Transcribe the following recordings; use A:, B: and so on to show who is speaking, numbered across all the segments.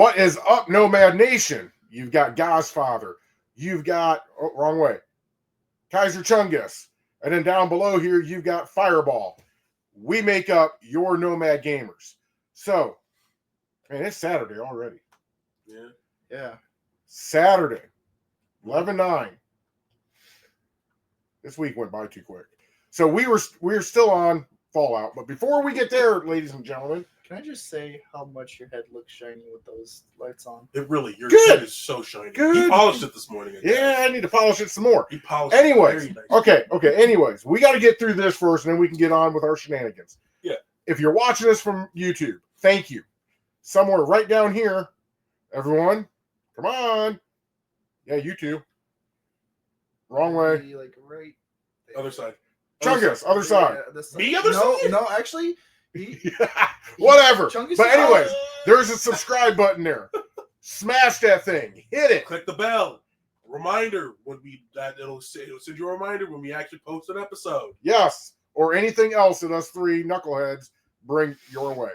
A: What is up, Nomad Nation? You've got Godfather. You've got, wrong way, Kaiser Chungus. And then down below here, you've got Fireball. We make up your Nomad Gamers. So, man, it's Saturday already.
B: Yeah.
A: Saturday, 11/9. This week went by too quick. So we're still on Fallout. But before we get there, ladies and gentlemen.
B: Can I just say how much your head looks shiny with those lights on?
C: It really, your
A: Good.
C: head is so shiny.
A: Good.
C: He polished it this morning.
A: Yeah, I need to polish it some more.
C: He polished
A: Anyways,
C: it very nice.
A: okay. Anyways, we got to get through this first, and then we can get on with our shenanigans.
C: Yeah.
A: If you're watching this from YouTube, thank you. Somewhere right down here, everyone, come on. Yeah, YouTube. Wrong way.
B: Maybe, like right there.
C: Other side.
A: Chungus, other side.
B: Yeah, this
C: Me, other side?
B: No, actually.
A: Whatever.
B: Chungus
A: But
B: is
A: anyways,
B: out.
A: there's a subscribe button there. Smash that thing. Hit it.
C: Click the bell. Reminder it'll send you a reminder when we actually post an episode.
A: Yes. Or anything else that us three knuckleheads bring your way.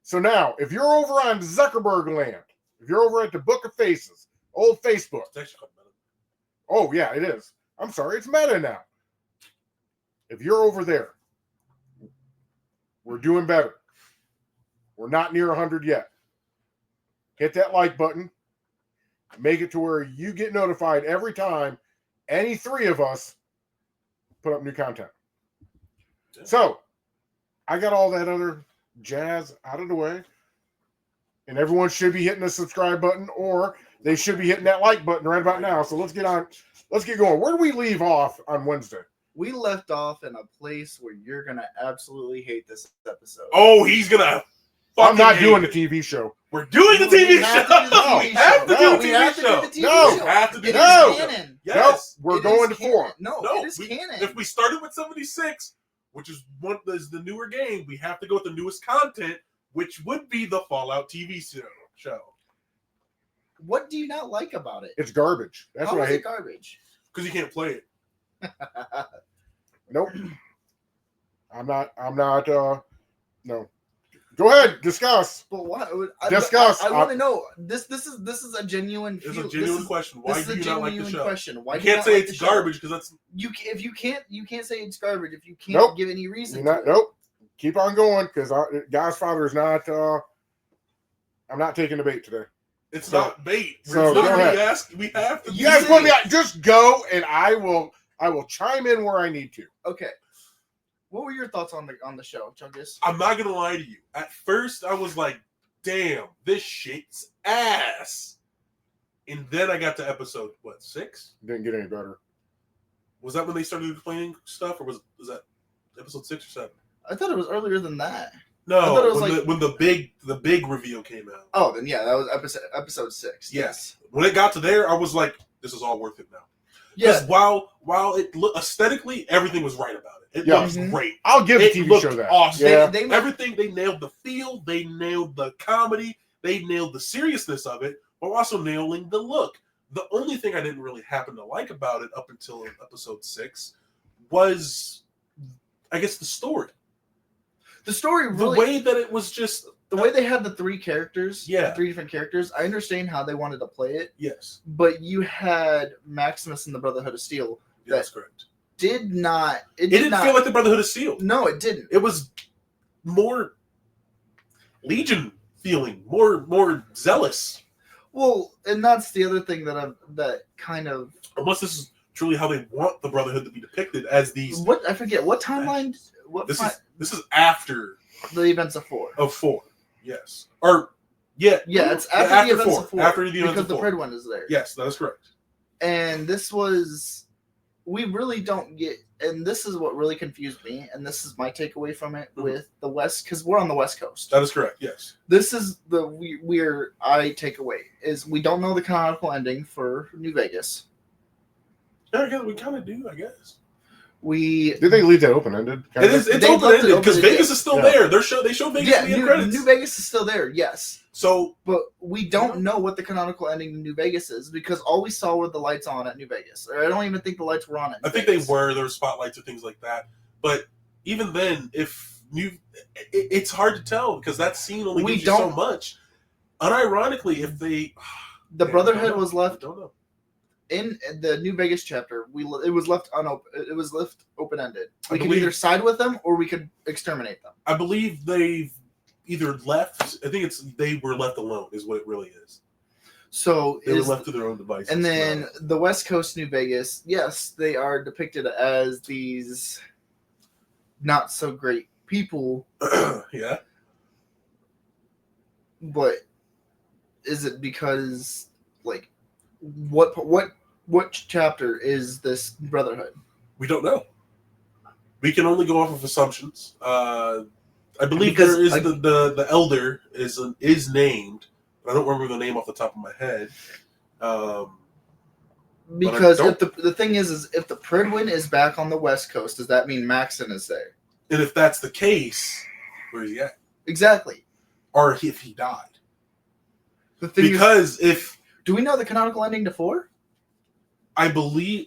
A: So now, if you're over on Zuckerberg land, if you're over at the Book of Faces, old Facebook.
C: It's actually called Meta.
A: Oh, yeah, it is. I'm sorry, it's Meta now. If you're over there, we're doing better. We're not near 100 yet. Hit that like button. Make it to where you get notified every time any three of us put up new content.
C: Yeah.
A: So, I got all that other jazz out of the way. And everyone should be hitting the subscribe button, or they should be hitting that like button right about now. So let's get on. Let's get going. Where do we leave off on Wednesday?
B: We left off in a place where you're gonna absolutely hate this episode.
C: Oh, he's gonna.
A: I'm not doing the
C: the
A: TV show.
C: We're doing the
B: We
C: TV
B: have
C: show.
B: to do the TV
C: We have to
B: show.
C: do the
B: We
C: TV
B: have to do
C: show.
B: the TV
A: No.
B: show.
C: We have to do
B: It
C: the
B: is
A: No.
C: TV show.
B: canon.
C: Yes.
A: Nope, we're
B: It
A: going
B: is
A: to 4.
B: canon. No,
C: No,
B: it is canon.
C: If we started with 76, which is the newer game, we have to go with the newest content, which would be the Fallout TV show.
B: What do you not like about it?
A: It's garbage. That's
B: How
A: what I
B: is
A: hate.
B: it garbage?
C: Because you can't play it.
A: Nope. I'm not. No. Go ahead. Discuss.
B: But what?
A: Discuss.
B: I want to know. This is a genuine.
C: It's a genuine question. Why
B: This
C: do
B: is a
C: you not like the
B: genuine
C: show?
B: question. Why
C: You
B: do you
C: can't
B: not
C: say
B: like
C: it's
B: the show?
C: garbage because that's
B: If you can't say it's garbage if you can't
A: Nope.
B: give any reason.
A: You're
B: to
A: not.
B: it.
A: Nope. Keep on going, because Godfather is not. I'm not taking the bait today.
C: it's
A: So-
C: not bait.
A: so
C: It's not
A: go
C: really
A: ahead.
C: we have to.
A: You guys put me out. Just go, and I will chime in where I need to.
B: Okay. What were your thoughts on the show, Chungus?
C: I'm not gonna lie to you. At first, I was like, "Damn, this shit's ass," and then I got to episode 6?
A: Didn't get any better.
C: Was that when they started explaining stuff, or was that episode 6 or 7?
B: I thought it was earlier than that. I
C: No,
B: thought it was
C: when the big reveal came out.
B: Oh, then yeah, that was episode 6.
C: Yes. When it got to there, I was like, "This is all worth it now."
B: Yeah.
C: Because while it aesthetically, everything was right about it. It
A: Yeah.
C: looks great.
A: I'll give the
C: It
A: TV
C: looked
A: show that.
C: awesome.
A: Yeah.
B: They
C: Everything, they nailed the feel, they nailed the comedy, they nailed the seriousness of it, while also nailing the look. The only thing I didn't really happen to like about it up until episode 6 was, I guess, the story.
B: The story
C: The
B: really,
C: way that it was just,
B: the way they had the 3 characters,
C: Yeah.
B: the 3 different characters. I understand how they wanted to play it,
C: yes,
B: but you had Maximus and the Brotherhood of Steel.
C: that's correct.
B: Did not.
C: It didn't feel like the Brotherhood of Steel.
B: No, it didn't.
C: It was more Legion feeling, more zealous.
B: Well, and that's the other thing that kind of
C: Unless this is truly how they want the Brotherhood to be depicted as these.
B: what I forget what timeline. What
C: This is after
B: the events of 4.
C: of 4. Yes. Or yeah.
B: Yeah, it's after the events
C: 4.
B: of 4.
C: After the events
B: because
C: of
B: the
C: 4.
B: Pred one is there.
C: Yes, that is correct.
B: And this was, we really don't get, and this is what really confused me, and this is my takeaway from it with the West, because we're on the West Coast.
C: That is correct. Yes.
B: This is the weird I take away is we don't know the canonical ending for New Vegas.
C: Yeah, we kind of do, I guess.
B: We
A: Did they leave that open ended?
C: It is. It's
B: They
C: open
B: left it
C: ended because
B: open,
C: Vegas is still
A: yeah.
C: there. They show Vegas
B: yeah,
C: in the end credits.
B: New Vegas is still there, yes,
C: So
B: but we don't know what the canonical ending to New Vegas is because all we saw were the lights on at New Vegas. Or I don't even think the lights were on at New
C: I think they
B: Vegas.
C: were. There were spotlights or things like that. But even then, it's hard to tell because that scene only
B: We
C: gives you so
B: don't-
C: much unironically, if they
B: The Brotherhood was
C: I
B: left
C: don't know.
B: in the New Vegas chapter. It was left It was left open ended. We could
C: believe-
B: either side with them or we could exterminate them.
C: I believe they've either left. I think they were left alone. Is what it really is.
B: So
C: They were left to their own devices.
B: and then the West Coast New Vegas, yes, they are depicted as these not so great people,
C: yeah.
B: but is it because like what chapter is this Brotherhood?
C: We don't know. We can only go off of assumptions. I believe
B: Because,
C: there is
B: like-
C: the elder is named. I don't remember the name off the top of my head.
B: Because
C: don't-
B: if the thing is if the Pridwin is back on the West Coast, does that mean Maxon is there?
C: And if that's the case, where is he at?
B: Exactly.
C: Or if he died?
B: The thing
C: Because if
B: do we know the canonical ending to 4?
C: I believe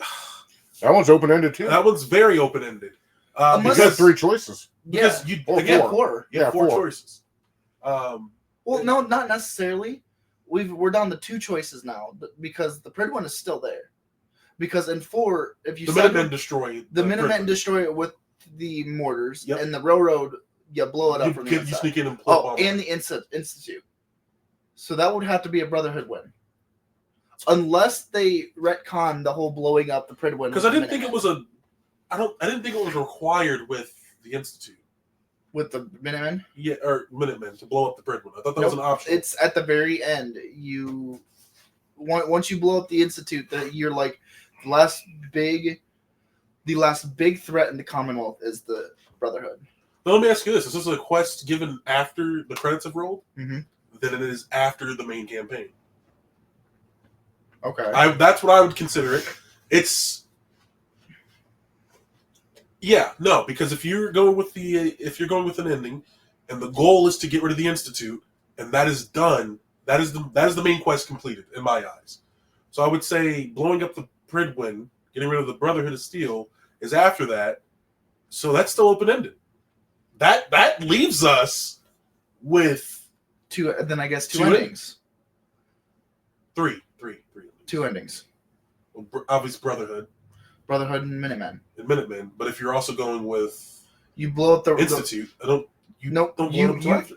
A: That one's open ended too.
C: that one's very open ended.
B: Unless-
A: You got 3 choices.
C: because you
A: Or
C: again
B: 4.
C: you have
A: Yeah,
C: 4
A: 4.
C: choices.
B: Well, no, not necessarily. We're down to 2 choices now because the Pridwin is still there. Because in 4, if you
C: The
B: side
C: Minutemen
B: with-
C: destroy
B: the Minutemen
C: Pridwin.
B: destroy it with the mortars,
C: Yep.
B: and the railroad you blow it up from the
C: You
B: inside.
C: sneak in and pull bomb
B: And the Institute. So that would have to be a Brotherhood win. Unless they retcon the whole blowing up the Pridwin.
C: because I didn't think it was I didn't think it was required with the Institute.
B: with the Minutemen.
C: Yeah, or Minutemen to blow up the Pridwin. I thought that was an option.
B: It's at the very end. Once you blow up the Institute, that you're like the last big threat in the Commonwealth is the Brotherhood.
C: Now, let me ask you this: is this a quest given after the credits have rolled?
B: Mhm.
C: Then it is after the main campaign.
B: Okay.
C: That's what I would consider it. It's no, because if you're going with an ending, and the goal is to get rid of the Institute, and that is done, that is the main quest completed in my eyes. So I would say blowing up the Pridwin, getting rid of the Brotherhood of Steel is after that. So that's still open ended. That leaves us with
B: 2. Then I guess 2
C: Two
B: endings.
C: three.
B: 2 endings.
C: Well, obviously Brotherhood
B: Brotherhood and Minutemen.
C: and Minutemen, but if you're also going with
B: You blow up the
C: Institute, don't blow them till after.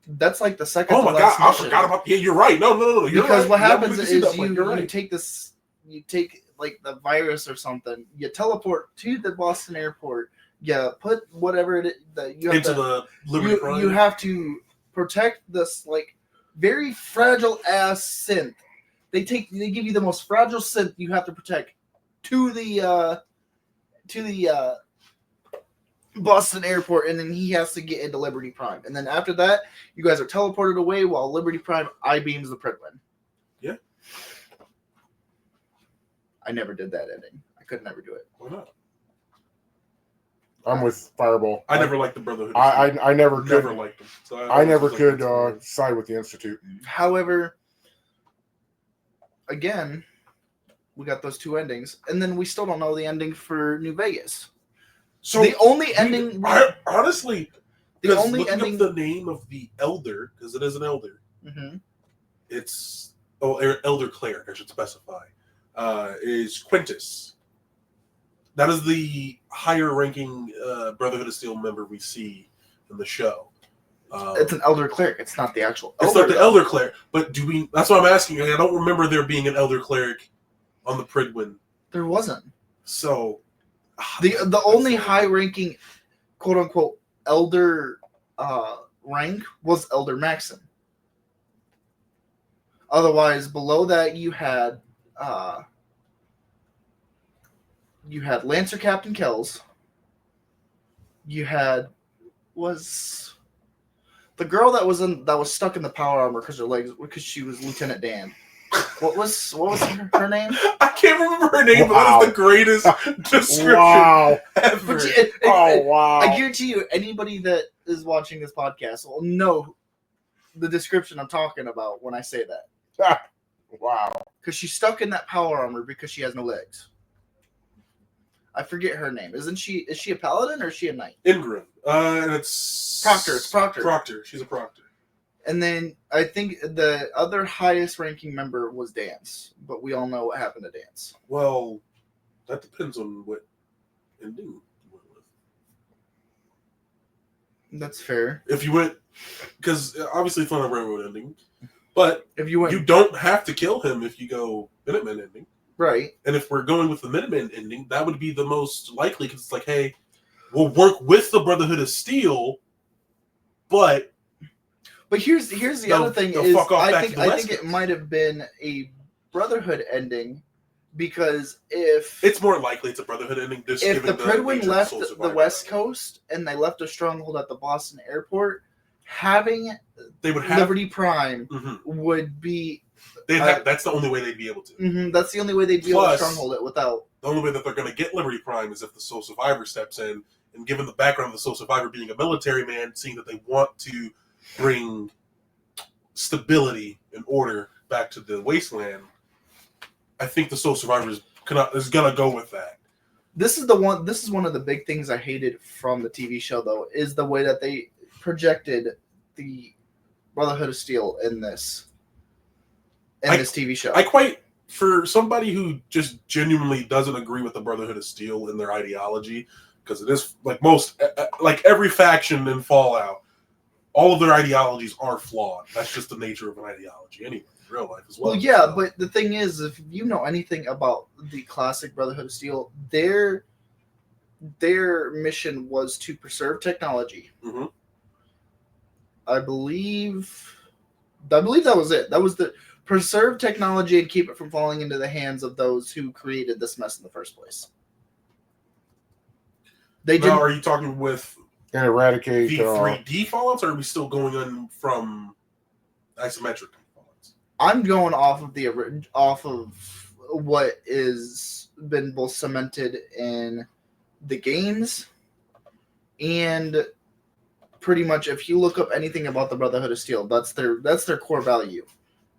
B: That's like the second.
C: Oh
B: to
C: my god,
B: last
C: I
B: mission.
C: forgot about. Yeah, you're right. No. You're
B: Because
C: right.
B: what
C: Yeah,
B: happens
C: we
B: is
C: can see that point.
B: you
C: You're right.
B: take like the virus or something, you teleport to the Boston airport, you put whatever it is that you have
C: into
B: to,
C: the Liberty Prime.
B: you have to protect this like very fragile ass synth. They give you the most fragile synth you have to protect to the Boston airport, and then he has to get into Liberty Prime. And then after that, you guys are teleported away while Liberty Prime I-beams the Pridwin.
C: Yeah.
B: I never did that ending. I could never do it.
C: Why not?
A: I'm with Fireball.
C: I never liked the Brotherhood.
A: I never could.
C: never liked them. So
A: I never
C: was like,
A: could
C: that's
A: side with the Institute.
B: However, again, we got those 2 endings, and then we still don't know the ending for New Vegas.
C: so
B: the only ending,
C: honestly,
B: the
C: because
B: only
C: looking
B: ending.
C: up the name of the elder, because it is an elder.
B: Mhm.
C: It's elder cleric. I should specify. Is Quintus. That is the higher ranking Brotherhood of Steel member we see in the show.
B: It's an elder cleric. It's not the actual.
C: It's not the elder cleric, but do we? That's what I'm asking. I don't remember there being an elder cleric on the Pridwin.
B: There wasn't.
C: So
B: The only high ranking, quote unquote, elder rank was Elder Maxon. Otherwise, below that you had Lancer Captain Kells. You had the girl that was stuck in the power armor because she was Lieutenant Dan. What was her name?
C: I can't remember her name, but that is the greatest description
A: Wow.
C: ever.
B: But
A: Oh, wow.
B: I guarantee you, anybody that is watching this podcast will know the description I'm talking about when I say that.
A: Wow.
B: Because she's stuck in that power armor because she has no legs. I forget her name. Is she a paladin or is she a knight?
C: Ingram. And it's
B: Proctor. It's Proctor.
C: Proctor. She's a proctor.
B: And then I think the other highest ranking member was Dance, but we all know what happened to Dance.
C: Well, that depends on what ending you went with.
B: That's fair.
C: If you went, because obviously it's not a railroad ending, but
B: If you went
C: you don't have to kill him if you go Minutemen ending.
B: right,
C: And if we're going with the Minutemen ending, that would be the most likely because it's like, hey, we'll work with the Brotherhood of Steel, but
B: here's the other thing
C: they'll
B: is
C: fuck off
B: I
C: back
B: think
C: to the West
B: it
C: Coast.
B: might have been a Brotherhood ending because if
C: It's more likely it's a Brotherhood ending. Just
B: if the
C: given
B: Pridwin
C: nature of
B: left
C: Soul
B: the
C: Survivor.
B: West Coast and they left a stronghold at the Boston airport, having
C: they would have
B: Liberty Prime
C: Mhm.
B: would be
C: They'd have, that's the only way they'd be able to.
B: that's the only way they'd be able to
C: Plus,
B: stronghold it without.
C: The only way that they're going to get Liberty Prime is if the Soul Survivor steps in. And given the background of the Soul Survivor being a military man, seeing that they want to bring stability and order back to the wasteland, I think the Soul Survivor is going to go with that.
B: This is one of the big things I hated from the TV show, though, is the way that they projected the Brotherhood of Steel in this TV show.
C: For somebody who just genuinely doesn't agree with the Brotherhood of Steel and their ideology, because it is like every faction in Fallout, all of their ideologies are flawed. That's just the nature of an ideology anyway, in real life as well.
B: Well, yeah, but the thing is, if you know anything about the classic Brotherhood of Steel, their mission was to preserve technology.
C: Mm-hmm.
B: I believe that was it. That was the preserve technology and keep it from falling into the hands of those who created this mess in the first place.
C: Now, are you talking with
A: and eradicate
C: the 3D Fallouts, or are we still going on from isometric Fallouts?
B: I'm going off of what is been both cemented in the games, and pretty much if you look up anything about the Brotherhood of Steel, that's their core value,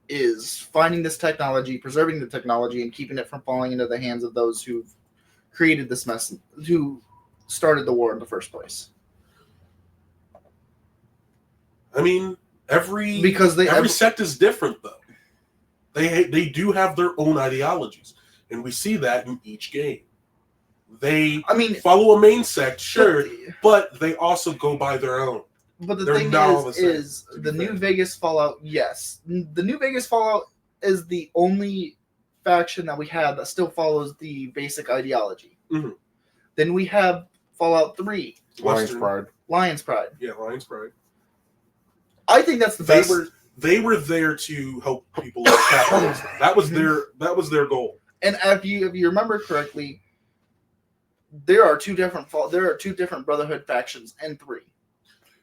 B: is finding this technology, preserving the technology, and keeping it from falling into the hands of those who've created this mess, who started the war in the first place.
C: I mean, every sect is different, though. They do have their own ideologies, and we see that in each game. They follow a main sect, sure, but they also go by their own.
B: But the thing is the New Vegas Fallout, yes. The New Vegas Fallout is the only faction that we have that still follows the basic ideology.
C: Mm-hmm.
B: Then we have Fallout 3.
A: Lion's Pride.
C: Yeah, Lion's Pride.
B: I think that's the best.
C: They were there to help people like capitalism. That was their goal.
B: And if you remember correctly, there are two different Brotherhood factions in 3.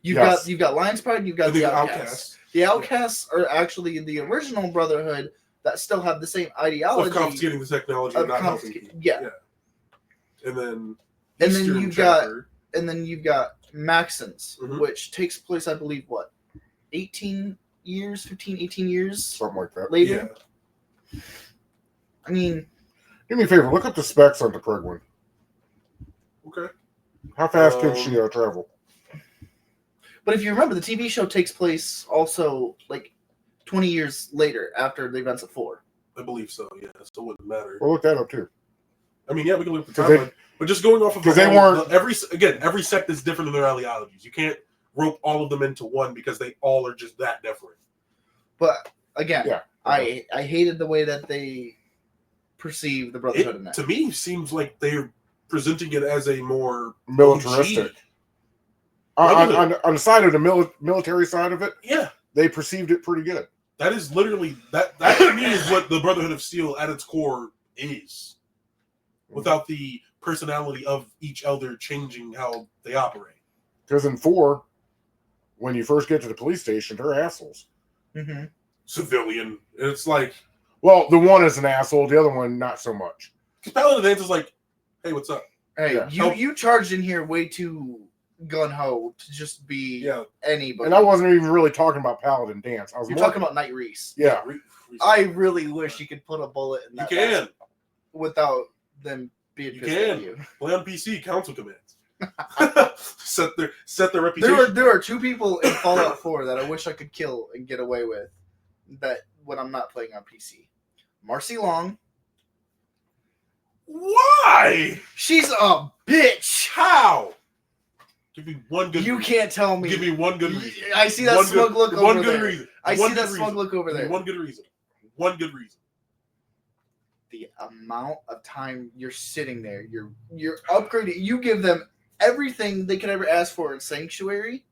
B: You've got Lion's Pride, you've got the Outcasts. The Outcasts are actually the original Brotherhood that still have the same ideology
C: of confiscating the technology and not helping people.
B: Yeah.
C: And then
B: you've got Maxons,
C: mm-hmm.
B: which takes place, I believe, 18 years
A: something like that
B: later. Yeah. I mean,
A: do me a favor, look up the specs on the Pridwin.
C: Okay.
A: How fast could she travel?
B: But if you remember, the TV show takes place also like 20 years later after the events of 4.
C: I believe so, yeah. So it wouldn't matter.
A: We'll look that up too.
C: I mean, yeah, we can look at the timeline. But just going off of every sect is different in their ideologies. You can't rope all of them into one because they all are just that different.
B: But again, I hated the way that they perceive the Brotherhood in that.
C: To me, seems like they're presenting it as a more
A: militaristic. On the side of the military side of it,
C: yeah,
A: they perceived it pretty good.
C: That is literally that to me is what the Brotherhood of Steel at its core is, without the personality of each elder changing how they operate.
A: Because in 4, when you first get to the police station, they're assholes.
B: Mm-hmm.
C: Civilian. It's like,
A: well, the one is an asshole, the other one not so much.
C: Because Paladin Dance is like, hey, what's up?
B: Hey, you charged in here way too gun-ho to just be anybody.
A: And I wasn't even really talking about Paladin Dance.
B: You're talking about Night Reese.
A: Yeah.
B: I really wish you could put a bullet in that.
C: You can.
B: Without them being pissed at you.
C: Play on PC, console commands. set their reputation.
B: There are two people in Fallout 4 that I wish I could kill and get away with. That when I'm not playing on PC, Marcy Long.
C: Why?
B: She's a bitch.
C: How? Give me one good.
B: You
C: reason.
B: can't tell me.
C: Give me one good reason.
B: I see that smug look over
C: One
B: there.
C: good reason.
B: I
C: One
B: see
C: good
B: that smug
C: reason.
B: look over
C: Give me
B: there.
C: one good reason. One good reason.
B: The amount of time you're sitting there, you're upgrading. You give them everything they could ever ask for in Sanctuary,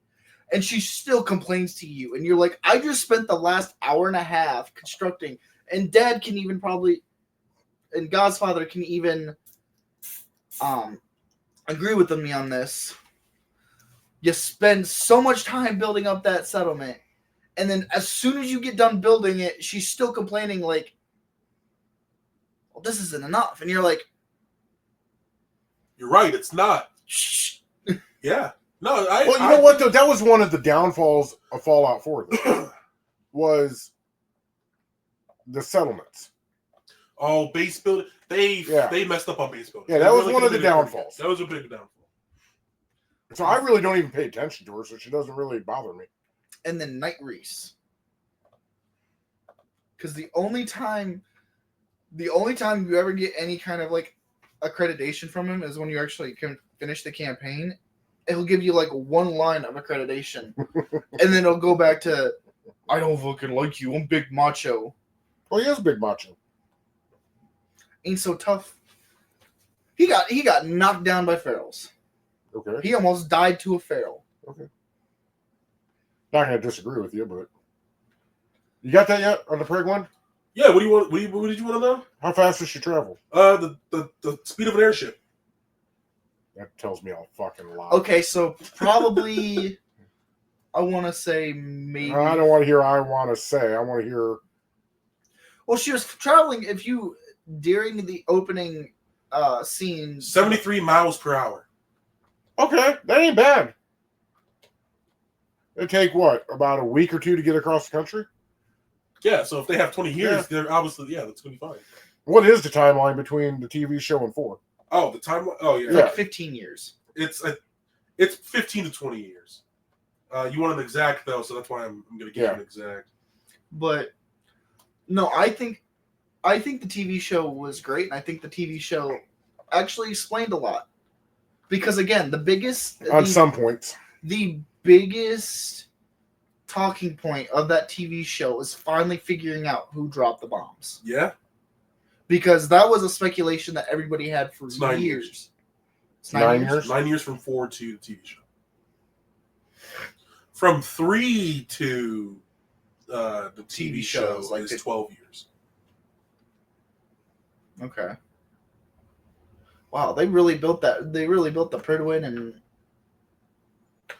B: and she still complains to you. And you're like, I just spent the last hour and a half constructing, and Dad can even probably, and God's Father can even agree with me on this. You spend so much time building up that settlement, and then as soon as you get done building it, she's still complaining like, well, this isn't enough. And you're like,
C: you're right, it's not.
B: shh.
C: Yeah. No,
A: Well, you know what though? That was one of the downfalls of Fallout 4. Though, was the settlements.
C: Oh, base building. They messed up on base building.
A: Yeah, that was one of the downfalls.
C: That was a big downfall.
A: So I really don't even pay attention to her, so she doesn't really bother me.
B: And then Night Reese. Because the only time you ever get any kind of like accreditation from him is when you actually can finish the campaign. He'll give you like one line of accreditation, and then it'll go back to, I don't fucking like you. I'm big macho.
A: Well, he is big macho.
B: Ain't so tough. He got knocked down by ferals.
A: Okay.
B: He almost died to a feral.
A: Okay. Not gonna disagree with you, but you got that yet on the Prig one?
C: Yeah. What do you want? What did you want to know?
A: How fast does she travel?
C: The speed of an airship.
A: That tells me I'll fucking lie.
B: Okay, so probably I want to say maybe.
A: I don't want to hear. I want to say. I want to hear.
B: Well, she was traveling. If you during the opening scenes,
C: 73 miles per hour.
A: Okay, that ain't bad. It'd take what, about a week or two to get across the country?
C: Yeah, so if they have 20 years, they're obviously, that's going to be fine.
A: What is the timeline between the TV show and 4?
C: Oh, the timeline? Oh, yeah.
B: like 15 years.
C: It's 15 to 20 years. You want an exact, though, so that's why I'm going to give you an exact.
B: But, no, I think the TV show was great, and I think the TV show actually explained a lot. Because, again,
A: Some points.
B: The biggest talking point of that TV show is finally figuring out who dropped the bombs.
C: Yeah.
B: Because that was a speculation that everybody had for
C: It's 9
B: years. It's
A: 9 years?
C: 9 years from 4 to the TV show. From 3 to the TV show
B: shows, like
C: is 12 years.
B: Okay. Wow, they really built that. They really built the Pridwin in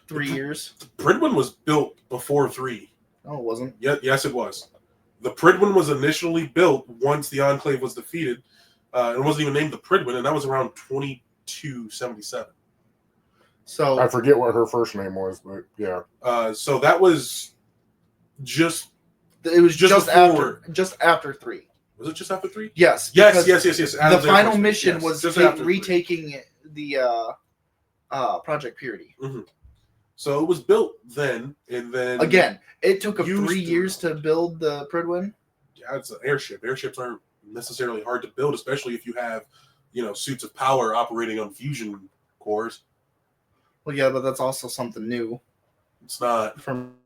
B: 3 years.
C: The Pridwin was built before 3.
B: No, it wasn't.
C: Yes, it was. The Pridwin was initially built once the Enclave was defeated. It wasn't even named the Pridwin, and that was around 2277.
B: So
A: I forget what her first name was, but yeah.
C: So that was just.
B: it was just
C: before.
B: after 3.
C: Was it just after 3?
B: Yes.
C: Yes.
B: The
C: Adam's
B: final
C: Air Force
B: mission
C: Base.
B: was
C: Just after 3.
B: retaking the Project Purity.
C: Mm-hmm. So it was built then, and then
B: Again, it took them
C: used
B: 3 years to build the Pridwin.
C: Yeah, it's an airship. Airships aren't necessarily hard to build, especially if you have, suits of power operating on fusion cores.
B: Well, yeah, but that's also something new
C: It's not.
B: from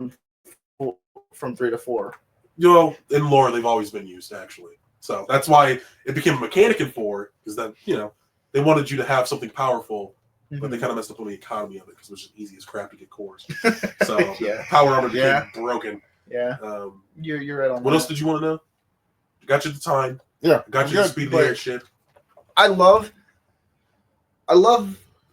B: 3 to 4.
C: In lore, they've always been used, actually. So that's why it became a mechanic in 4, because then, they wanted you to have something powerful, but they kind of messed up on the economy of it, because it was just easy as crap to get cores. So
B: Yeah.
C: power armor became broken.
B: Yeah, you're right on
C: What
B: that.
C: else did you want to know? Got you the time.
A: Yeah.
C: Got you the speed of the airship.
B: I love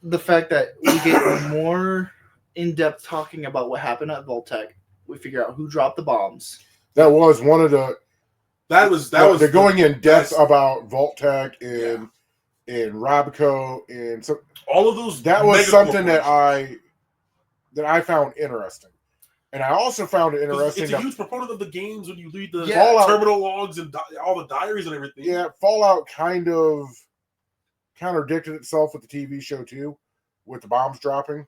B: the fact that we get more in-depth talking about what happened at Voltec. We figure out who dropped the bombs.
A: That was one of the.
C: That was
A: They're going in depth
C: best.
A: about Voltec and Robico and so
C: All of those.
A: that was
C: mega
A: something that
C: corporations.
A: I found interesting, and I also found it interesting.
C: It's a huge proponent of the games when you read the
A: Fallout-
C: terminal logs and all the diaries and everything.
A: Yeah, Fallout kind of contradicted itself with the TV show too, with the bombs dropping,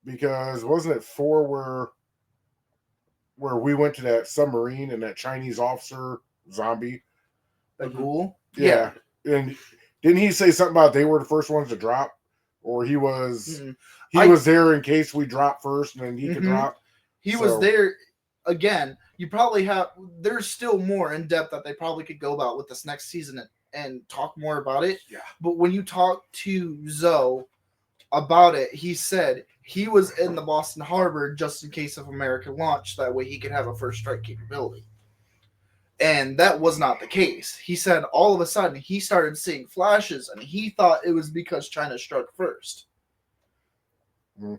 A: because wasn't it 4 where we went to that submarine and that Chinese officer zombie?
B: The ghoul.
A: Yeah. And didn't he say something about they were the first ones to drop, or he was was there in case we drop first and then he could drop?
B: He was there. Again, you probably have. There's still more in depth that they probably could go about with this next season and talk more about it.
C: Yeah.
B: But when you talk to Zoe about it, he said he was in the Boston Harbor just in case of American launch. That way he could have a first strike capability. And that was not the case. He said all of a sudden he started seeing flashes and he thought it was because China struck first.
A: Mm.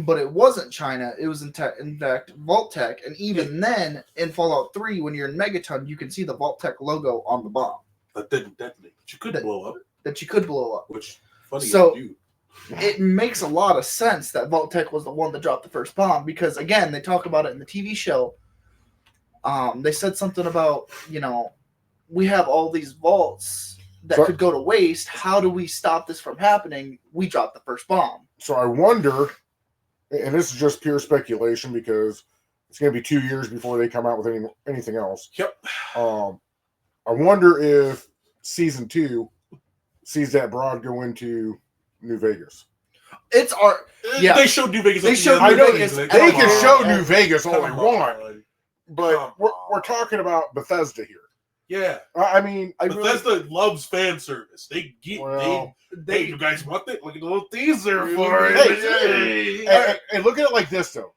B: But it wasn't China. It was in fact Vault-Tec. And even then, in Fallout 3, when you're in Megaton, you can see the Vault-Tec logo on the bomb.
C: That didn't detonate. But you could blow up.
B: That you could blow up.
C: Which, funny
B: so,
C: you do.
B: It makes a lot of sense that Vault-Tec was the one that dropped the first bomb. Because, again, they talk about it in the TV show. They said something about, we have all these vaults that could go to waste. How do we stop this from happening? We dropped the first bomb.
A: So I wonder, and this is just pure speculation because it's going to be 2 years before they come out with anything else.
C: Yep.
A: I wonder if season 2 sees that broad go into New Vegas.
B: It's our
C: They showed New Vegas.
B: They showed
A: New
B: Vegas.
A: They can show New Vegas all they want, but we're talking about Bethesda here.
C: Yeah,
A: I mean,
C: Bethesda loves fan service. They you guys want that? Like a little teaser for it.
A: Hey, look at it like this though.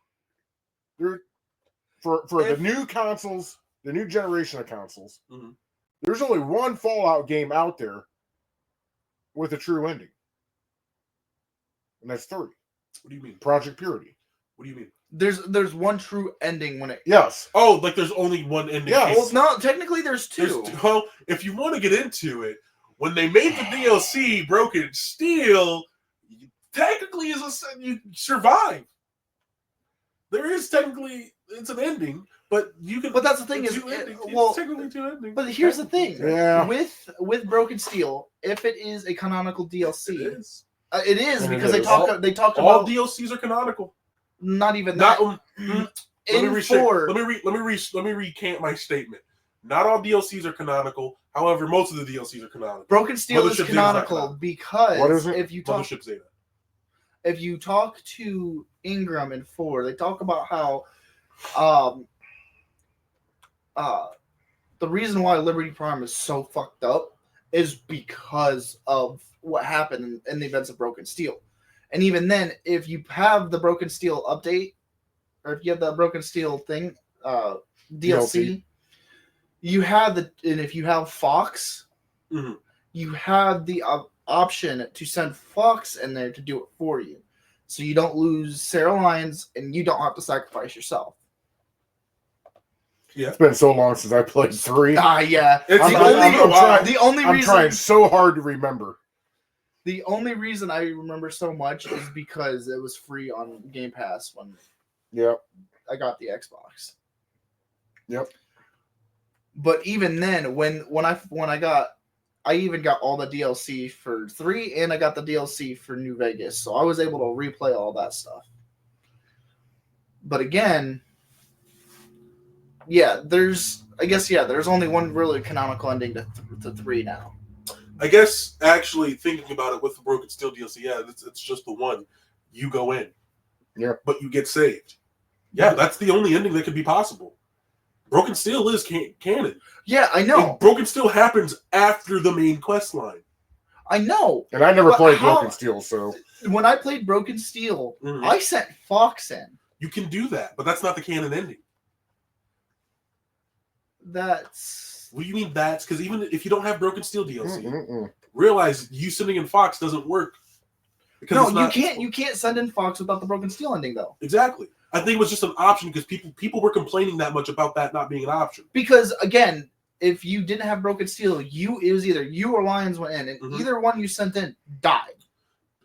A: For the new consoles, the new generation of consoles, there's only one Fallout game out there with a true ending, and that's 3.
C: What do you mean?
A: Project Purity.
C: What do you mean?
B: There's one true ending when it.
A: Yes.
C: Oh, like there's only one ending.
A: Yeah.
B: Well, no, technically there's 2.
C: Well, if you want to get into it, when they made the DLC Broken Steel, technically you survive. There is technically it's an ending, but you can.
B: But that's the thing is,
C: it's technically 2 endings.
B: But here's the thing.
A: Yeah.
B: With Broken Steel, if it is a canonical DLC,
C: it is
B: because
A: it
B: they
A: is.
B: talked
C: all
B: about
C: DLCs are canonical.
B: Not even that.
C: Let me recant my statement. Not all DLCs are canonical. However, most of the DLCs are canonical.
B: Broken Steel is
C: Mothership
B: canonical because
A: what is it?
B: if you talk
C: Mothership Zeta.
B: If you talk to Ingram in 4, they talk about how the reason why Liberty Prime is so fucked up is because of what happened in the events of Broken Steel. And even then, if you have the Broken Steel update, or if you have the Broken Steel thing, DLC, you have and if you have Fox, you have the option to send Fox in there to do it for you. So you don't lose Sarah Lyons and you don't have to sacrifice yourself.
A: Yeah. It's been so long since I played 3.
B: Yeah.
A: I'm trying so hard to remember.
B: The only reason I remember so much is because it was free on Game Pass when I got the Xbox.
A: Yep.
B: But even then, when I even got all the DLC for 3 and I got the DLC for New Vegas, so I was able to replay all that stuff. But again, there's only one really canonical ending to 3 now.
C: I guess actually thinking about it with the Broken Steel DLC, it's just the one. You go in, but you get saved. Yeah, that's the only ending that could be possible. Broken Steel is canon.
B: Yeah, I know.
C: And Broken Steel happens after the main quest line.
B: I know.
A: And I never played Broken Steel, so
B: when I played Broken Steel, I sent Fox in.
C: You can do that, but that's not the canon ending. What do you mean that's? Because even if you don't have Broken Steel DLC, realize you sending in Fox doesn't work.
B: Because you can't send in Fox without the Broken Steel ending, though.
C: Exactly. I think it was just an option because people were complaining that much about that not being an option.
B: Because again, if you didn't have Broken Steel, it was either you or Lions went in, and either one you sent in died.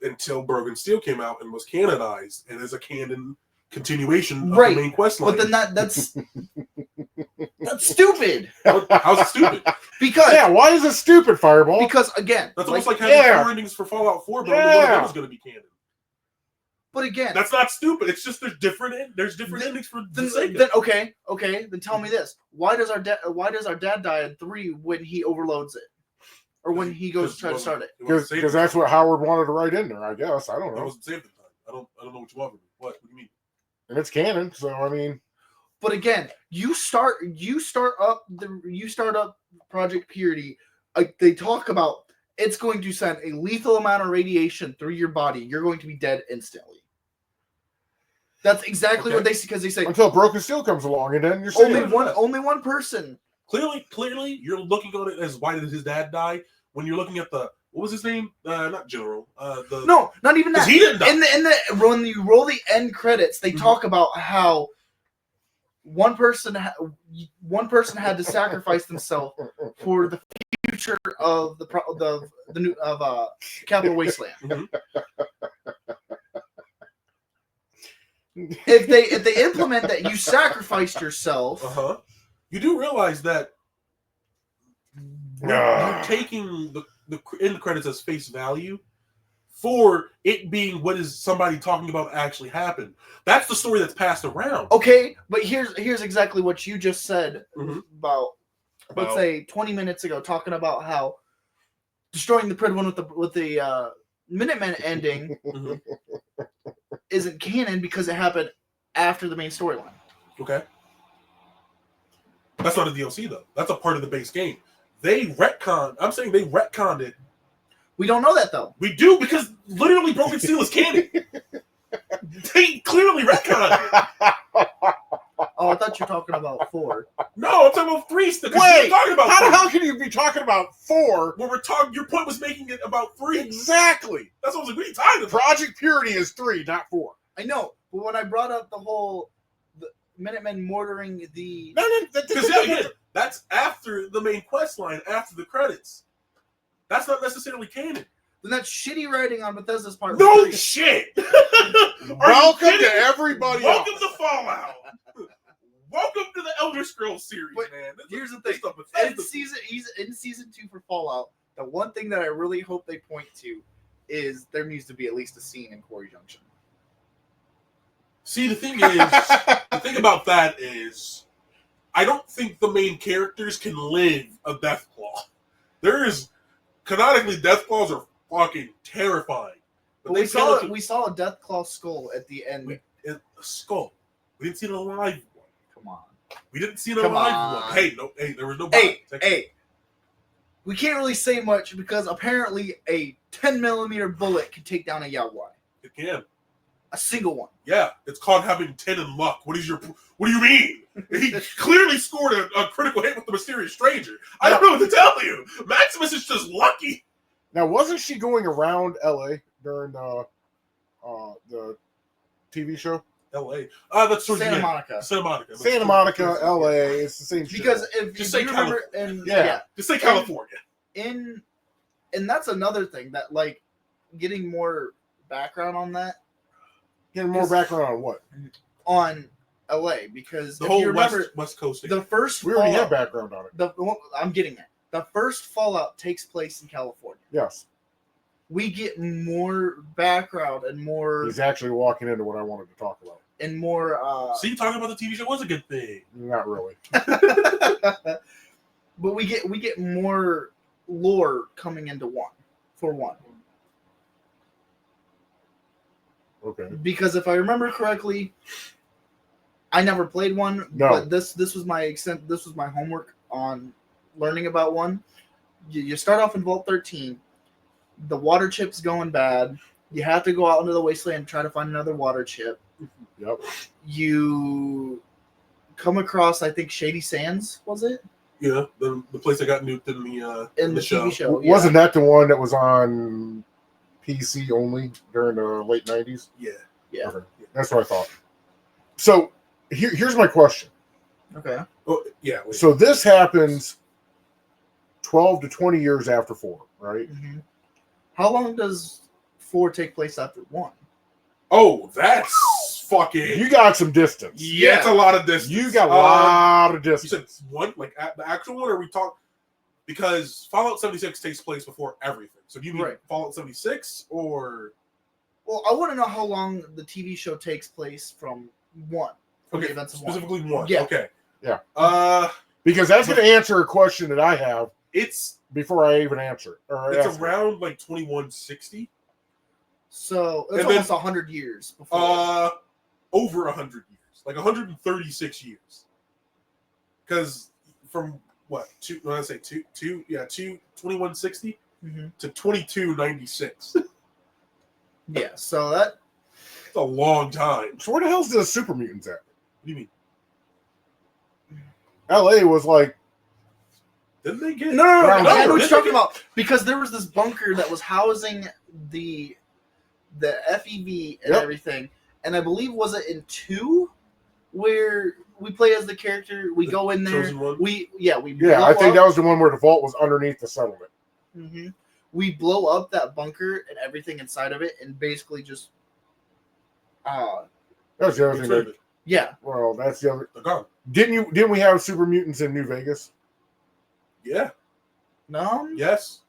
C: Until Broken Steel came out and was canonized and is a canon continuation of
B: Right.
C: the main quest line.
B: But then that's stupid.
C: How's it stupid?
B: Because
A: Yeah, why is it stupid, Fireball?
B: because again,
C: That's almost like having
A: yeah.
C: 4 endings for Fallout 4, but
A: Yeah.
C: only one of them is going to be canon.
B: but again,
C: That's not stupid. It's just there's different endings for the sake of
B: then okay, then tell me this: why does our dad die in 3 when he overloads it, or when he goes to try to start it?
A: Because that's what Howard wanted to write in there, I guess. I don't
C: That
A: know.
C: wasn't saved at the time. I don't know what you want from me. What do you mean?
A: And it's canon, so I mean,
B: But again, you start up Project Purity. They talk about it's going to send a lethal amount of radiation through your body. You're going to be dead instantly. That's exactly what they say, because they say
A: until Broken Steel comes along, and then you're saying
B: only one person.
C: Clearly, you're looking at it as why did his dad die? When you're looking at what was his name? Not General.
B: No, not even that.
C: He didn't die.
B: When you roll the end credits, they talk about how one person had to sacrifice themselves for the future of the new Capital Wasteland.
C: Mm-hmm.
B: If they implement that you sacrificed yourself,
C: you do realize that you're taking the end credits as face value for it being what is somebody talking about actually happened. That's the story that's passed around.
B: Okay, but here's exactly what you just said about let's say 20 minutes ago, talking about how destroying the Pred one with the Minutemen ending isn't canon because it happened after the main storyline.
C: Okay. That's not a DLC though. That's a part of the base game. I'm saying they retconned it.
B: We don't know that though.
C: We do, because literally Broken Steel is canon. They clearly retconned it.
B: Oh, I thought you were talking about 4.
C: No, I'm talking about 3 still.
A: Wait,
C: talking about
A: how
C: 3.
A: the hell can you be talking about 4?
C: When we're talking, your point was making it about 3.
A: Exactly.
C: That's what I was like, what are you talking about?
A: Project Purity is 3, not 4.
B: I know, but when I brought up the Minutemen mortaring the...
C: Because again, that's after the main quest line, after the credits. That's not necessarily canon.
B: Then that's shitty writing on Bethesda's part.
C: No shit!
A: Welcome to everybody
C: Welcome
A: else.
C: to Fallout. Welcome to the Elder Scrolls series,
B: But
C: man.
B: here's the thing. In season 2 for Fallout, the one thing that I really hope they point to is there needs to be at least a scene in Quarry Junction.
C: See, the thing about that is, I don't think the main characters can live a Deathclaw. Canonically, Deathclaws are fucking terrifying.
B: But we saw a Deathclaw skull at the end.
C: A skull. We didn't see an alive one.
B: Come on.
C: We didn't see an alive one. Hey, there was no body.
B: Hey. We can't really say much because apparently a 10mm bullet can take down a Yawai.
C: It can.
B: A single one.
C: Yeah, it's called having 10 in luck. What do you mean? He clearly scored a critical hit with the mysterious stranger. I don't know what to tell you. Maximus is just lucky.
A: Now, wasn't she going around LA during the TV show?
C: LA. That's
B: Santa Monica.
C: Santa Monica,
A: LA. It's the same shit.
B: Because if
C: Just
B: you
C: say
B: remember,
C: just say California.
B: And that's another thing that, like, getting more background on that.
A: Getting more background on what?
B: On LA, because
C: The whole
B: you remember,
C: West Coast.
B: the first
A: We already
B: Fallout,
A: have background on it.
B: I'm getting that. The first Fallout takes place in California.
A: Yes.
B: We get more background and more.
A: He's actually walking into what I wanted to talk about.
B: And more.
C: See, talking about the TV show was a good thing.
A: Not really.
B: But we get more lore coming into one.
A: Okay.
B: Because if I remember correctly, I never played one.
A: No.
B: But this was my homework on learning about one. You start off in Vault 13. The water chip's going bad. You have to go out into the wasteland and try to find another water chip.
A: Yep.
B: You come across, I think, Shady Sands, was it?
C: Yeah, the place that got nuked in the show.
B: TV show.
A: Yeah. Wasn't that the one that was on PC only during the late 90s?
C: Yeah.
A: Okay. That's what I thought. So here's my question.
B: Okay.
C: Oh, yeah. Wait.
A: So this happens 12 to 20 years after 4, right?
B: Mm-hmm. How long does 4 take place after 1?
C: Oh, that's fucking.
A: You got some distance.
C: Yeah, it's a lot of distance.
A: You got a lot of
C: You
A: distance.
C: said one, like the actual one, or we talk because Fallout 76 takes place before everything. So do you mean Fallout 76 or?
B: Well, I want to know how long the TV show takes place from one. From
C: Okay,
B: the events of
C: specifically one.
B: Yeah.
C: Okay.
A: Yeah.
C: Because
A: that's going to answer a question that I have.
C: It's
A: before I even answer.
C: It's around like 2160.
B: So it's almost 100 years before.
C: Over 100 years, like 136 years. Because from what? 2160 to 2296.
B: Yeah, so that's
C: a long time.
A: So where the hell's the super mutants at?
C: What do you mean?
A: LA was like.
B: Didn't they get? No. I know what you're talking about, because there was this bunker that was housing the FEV and everything, and I believe was it in 2 where we play as the character, we go in there,
A: I think that was the one where the vault was underneath the settlement.
B: Mm-hmm. We blow up that bunker and everything inside of it, and basically just
A: that was the other thing. Well, that's the other.
C: They're gone.
A: Didn't we have super mutants in New Vegas?
C: Yeah.
B: No.
C: Yes.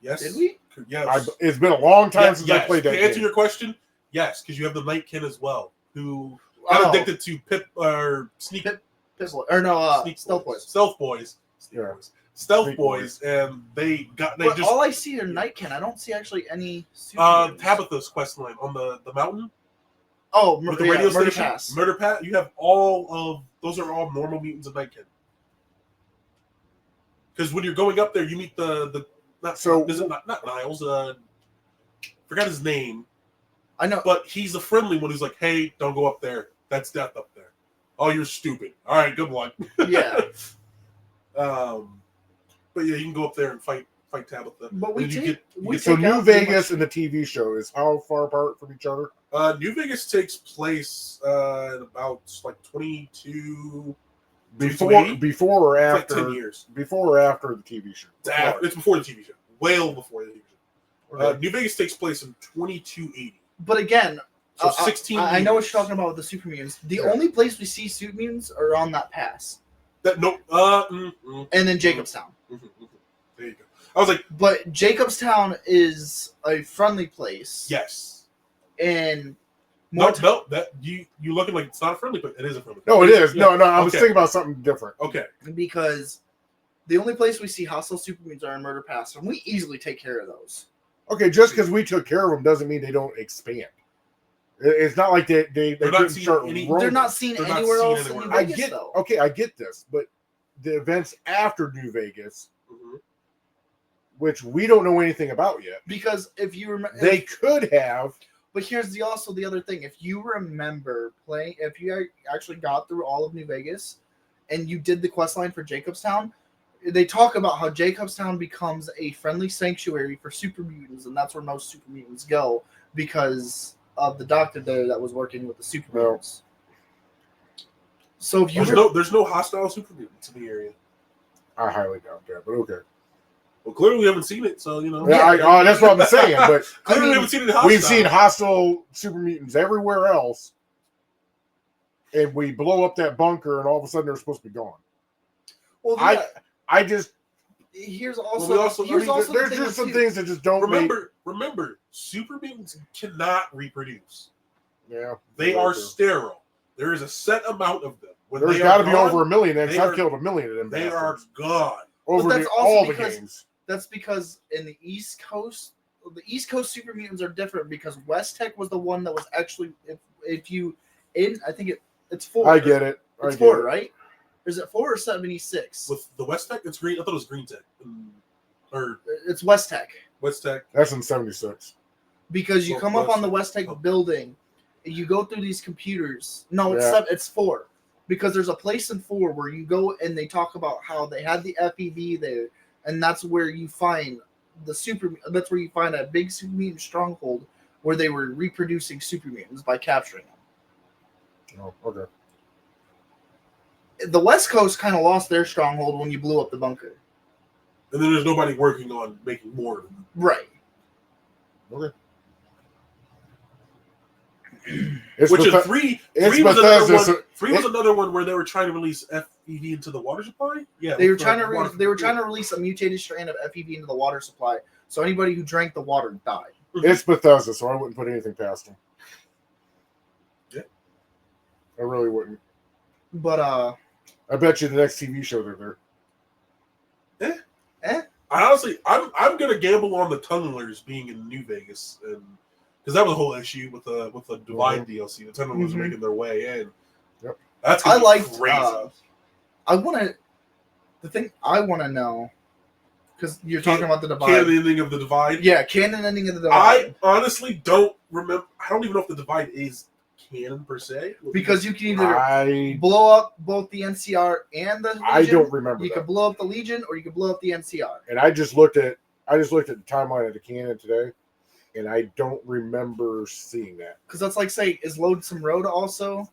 B: Did we?
C: Yes.
A: It's been a long time since I played that
C: game. To answer your question, yes, because you have the Nightkin as well, who got addicted to Pip or Sneak
B: or no, Stealth Boys.
C: Stealth Boys. Stealth Boys, and they just.
B: All I see are Nightkin. I don't see actually any.
C: Tabitha's quest line on the mountain.
B: Oh,
C: with the radio
B: Murder
C: station,
B: Pass.
C: Murder Pass. You have all of those are all normal mutants of Nightkin. Because when you're going up there, you meet the not Niles. Forgot his name.
B: I know,
C: but he's the friendly one who's like, "Hey, don't go up there. That's death up there. Oh, you're stupid. All right, good luck."
B: Yeah.
C: But yeah, you can go up there and fight Tabitha.
B: But
A: so New Vegas and the TV show is how far apart from each other?
C: New Vegas takes place in about like 22.
A: Before or after?
C: Like 10 years.
A: Before or after the TV show?
C: It's before the TV show. Well before the TV show.
A: Okay.
C: New Vegas takes place in 2280.
B: But again,
C: so 16
B: I know what you're talking about with the super mutants. The only place we see super mutants are on that pass. And then Jacobstown.
C: There you go. I was like,
B: but Jacobstown is a friendly place.
C: Yes.
B: And
C: that you looking like it's not a friendly place. It is a friendly place.
A: No, it is. Yeah. No, I was thinking about something different.
C: Okay.
B: Because the only place we see hostile super mutants are in Murder Pass, and we easily take care of those.
A: Okay, just because we took care of them doesn't mean they don't expand. It's not like they couldn't start roaming.
B: They're not seen anywhere else in New Vegas, though.
A: Okay, I get this, but the events after New Vegas, which we don't know anything about yet.
B: Because if you remember...
A: They could have...
B: But here's also the other thing. If you remember playing... If you actually got through all of New Vegas, and you did the quest line for Jacobstown, they talk about how Jacobstown becomes a friendly sanctuary for super mutants, and that's where most super mutants go,
C: because
B: of the doctor there that was working with the super mutants. So if you
C: there's no hostile super mutants in the area.
A: I highly doubt that, but okay.
C: Well, clearly we haven't seen it, so you know.
A: Yeah, that's what I'm saying. But
C: clearly we haven't seen it. Hostile.
A: We've seen hostile super mutants everywhere else, and we blow up that bunker, and all of a sudden they're supposed to be gone.
B: Well,
A: I just
B: here's also
A: there's just some things that just don't
C: remember super mutants cannot reproduce.
A: Yeah,
C: they are sterile. There is a set amount of them.
A: There's got to be over 1 million. I've killed 1 million of them.
C: They are gone
A: over all the games.
B: That's because in the East Coast super mutants are different because West Tech was the one that was actually I think it's 4.
A: I get it.
B: It's 4, right? Is it 4 or 76?
C: With the West Tech, it's green. I thought it was Green Tech. Or
B: it's West Tech.
C: West Tech.
A: That's in 76.
B: Because you come up on the West Tech building, you go through these computers. No, it's 4. Because there's a place in 4 where you go and they talk about how they had the FEV there, and that's where you find that's where you find a big super mutant stronghold where they were reproducing super mutants by capturing them.
A: Oh, okay.
B: The West Coast kind of lost their stronghold when you blew up the bunker.
C: And then there's nobody working on making more of them.
B: Right.
A: Okay. It's
C: Which in
A: Bethe-
C: three
A: it's
C: was another
A: Bethesda.
C: one. Three was another one where they were trying to release FEV into the water supply. Yeah,
B: They were
C: with the
B: trying to
C: water-
B: they were trying to release a mutated strain of FEV into the water supply, so anybody who drank the water died.
A: It's Bethesda, so I wouldn't put anything past them.
C: Yeah.
A: I really wouldn't.
B: But
A: I bet you the next TV show they're there.
C: Honestly, I'm gonna gamble on the tunnelers being in New Vegas, and because that was a whole issue with the Divide DLC. The tunnelers are making their way in.
A: Yep.
C: That's
B: I
C: gonna be
B: liked.
C: crazy.
B: The thing I want to know, because you're talking about the Divide.
C: Canon ending of the Divide.
B: Yeah, canon ending of the
C: I
B: Divide.
C: honestly don't remember. I don't even know if the Divide is canon per se.
B: Because you can either
A: I
B: blow up both the NCR and the Legion.
A: I don't remember
B: You
A: that.
B: could blow up the Legion, or you could blow up the NCR.
A: And I just looked at the timeline of the canon today, and I don't remember seeing that.
B: Because that's like saying, is Lonesome Road also?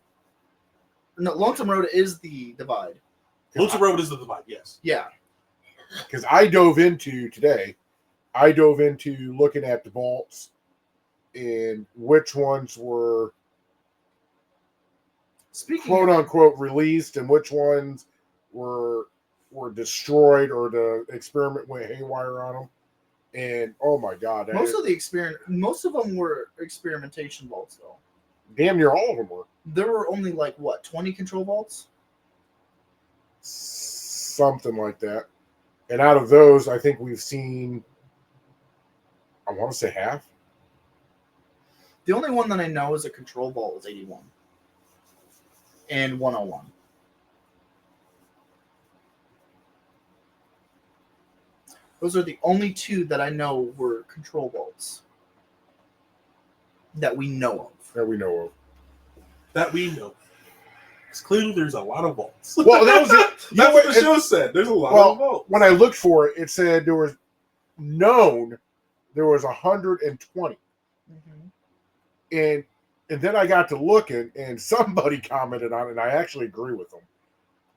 B: No, Lonesome Road is the Divide.
C: Lonesome Road is the Divide. Yes.
B: Yeah.
A: Because I dove into looking at the vaults and which ones were
B: Speaking
A: quote
B: of,
A: unquote released and which ones were destroyed or the experiment went haywire on them. And oh my god,
B: most of them were experimentation vaults though.
A: damn near all of them were.
B: There were only like what, 20 control vaults?
A: Something like that. And out of those, I think we've seen, I want to say half.
B: The only one that I know is a control vault was 81 and 101. Those are the only two that I know were control vaults that we know of.
A: That we know of.
C: That we know. Because clearly there's a lot of vaults.
A: Well, that was it.
C: That's what the show said. There's a lot of vaults.
A: When I looked for it, it said there was 120. And then I got to looking, and somebody commented on it, and I actually agree with them.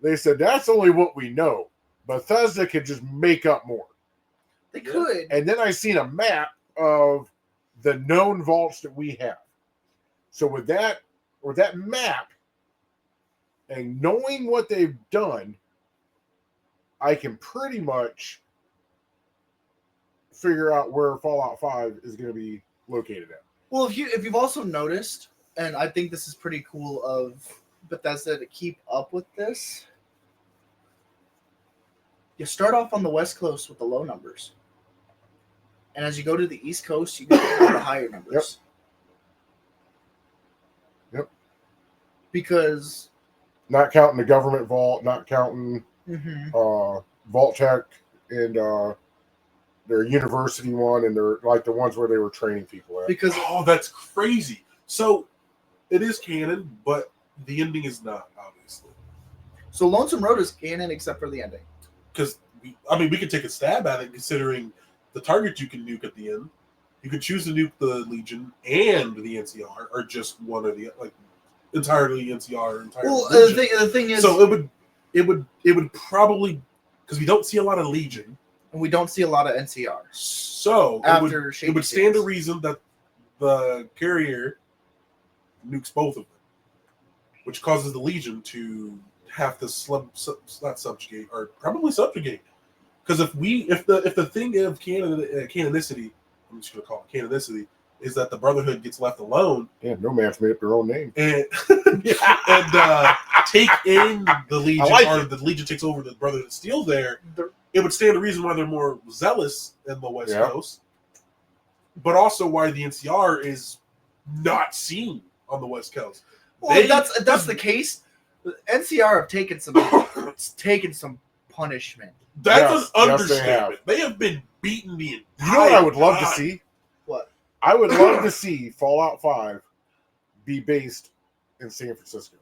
A: They said that's only what we know. Bethesda could just make up more.
B: They could.
A: And then I seen a map of the known vaults that we have. So with that map and knowing what they've done, I can pretty much figure out where Fallout 5 is going to be located at.
B: Well, if you've also noticed, and I think this is pretty cool of Bethesda to keep up with this, you start off on the West Coast with the low numbers. And as you go to the East Coast, you go to the higher numbers.
A: Yep.
B: Because...
A: Not counting the government vault, not counting Vault Tech and their university one, and their like the ones where they were training people at.
B: Because
C: that's crazy. So it is canon, but the ending is not, obviously.
B: So Lonesome Road is canon except for the ending.
C: Because we could take a stab at it, considering the target you can nuke at the end. You could choose to nuke the Legion and the NCR, or just one or the like entirely NCR. Entirely
B: well,
C: Legion.
B: the thing is,
C: so it would probably, because we don't see a lot of Legion.
B: And we don't see a lot of NCR.
C: So it would stand to reason that the carrier nukes both of them, which causes the Legion to have to not subjugate, or probably subjugate. Because if the thing of canonicity, I'm just going to call it canonicity, is that the Brotherhood gets left alone.
A: Yeah, Nomad's made up their own name.
C: And take in the Legion, or the Legion takes over the Brotherhood still there. It would stand to reason why they're more zealous in the West Coast, but also why the NCR is not seen on the West Coast.
B: Well, that's the case. The NCR have taken some punishment.
C: That's an understatement. They have been beaten the entire.
A: You know what I would love to see?
B: What?
A: I would love to see Fallout 5 be based in San Francisco.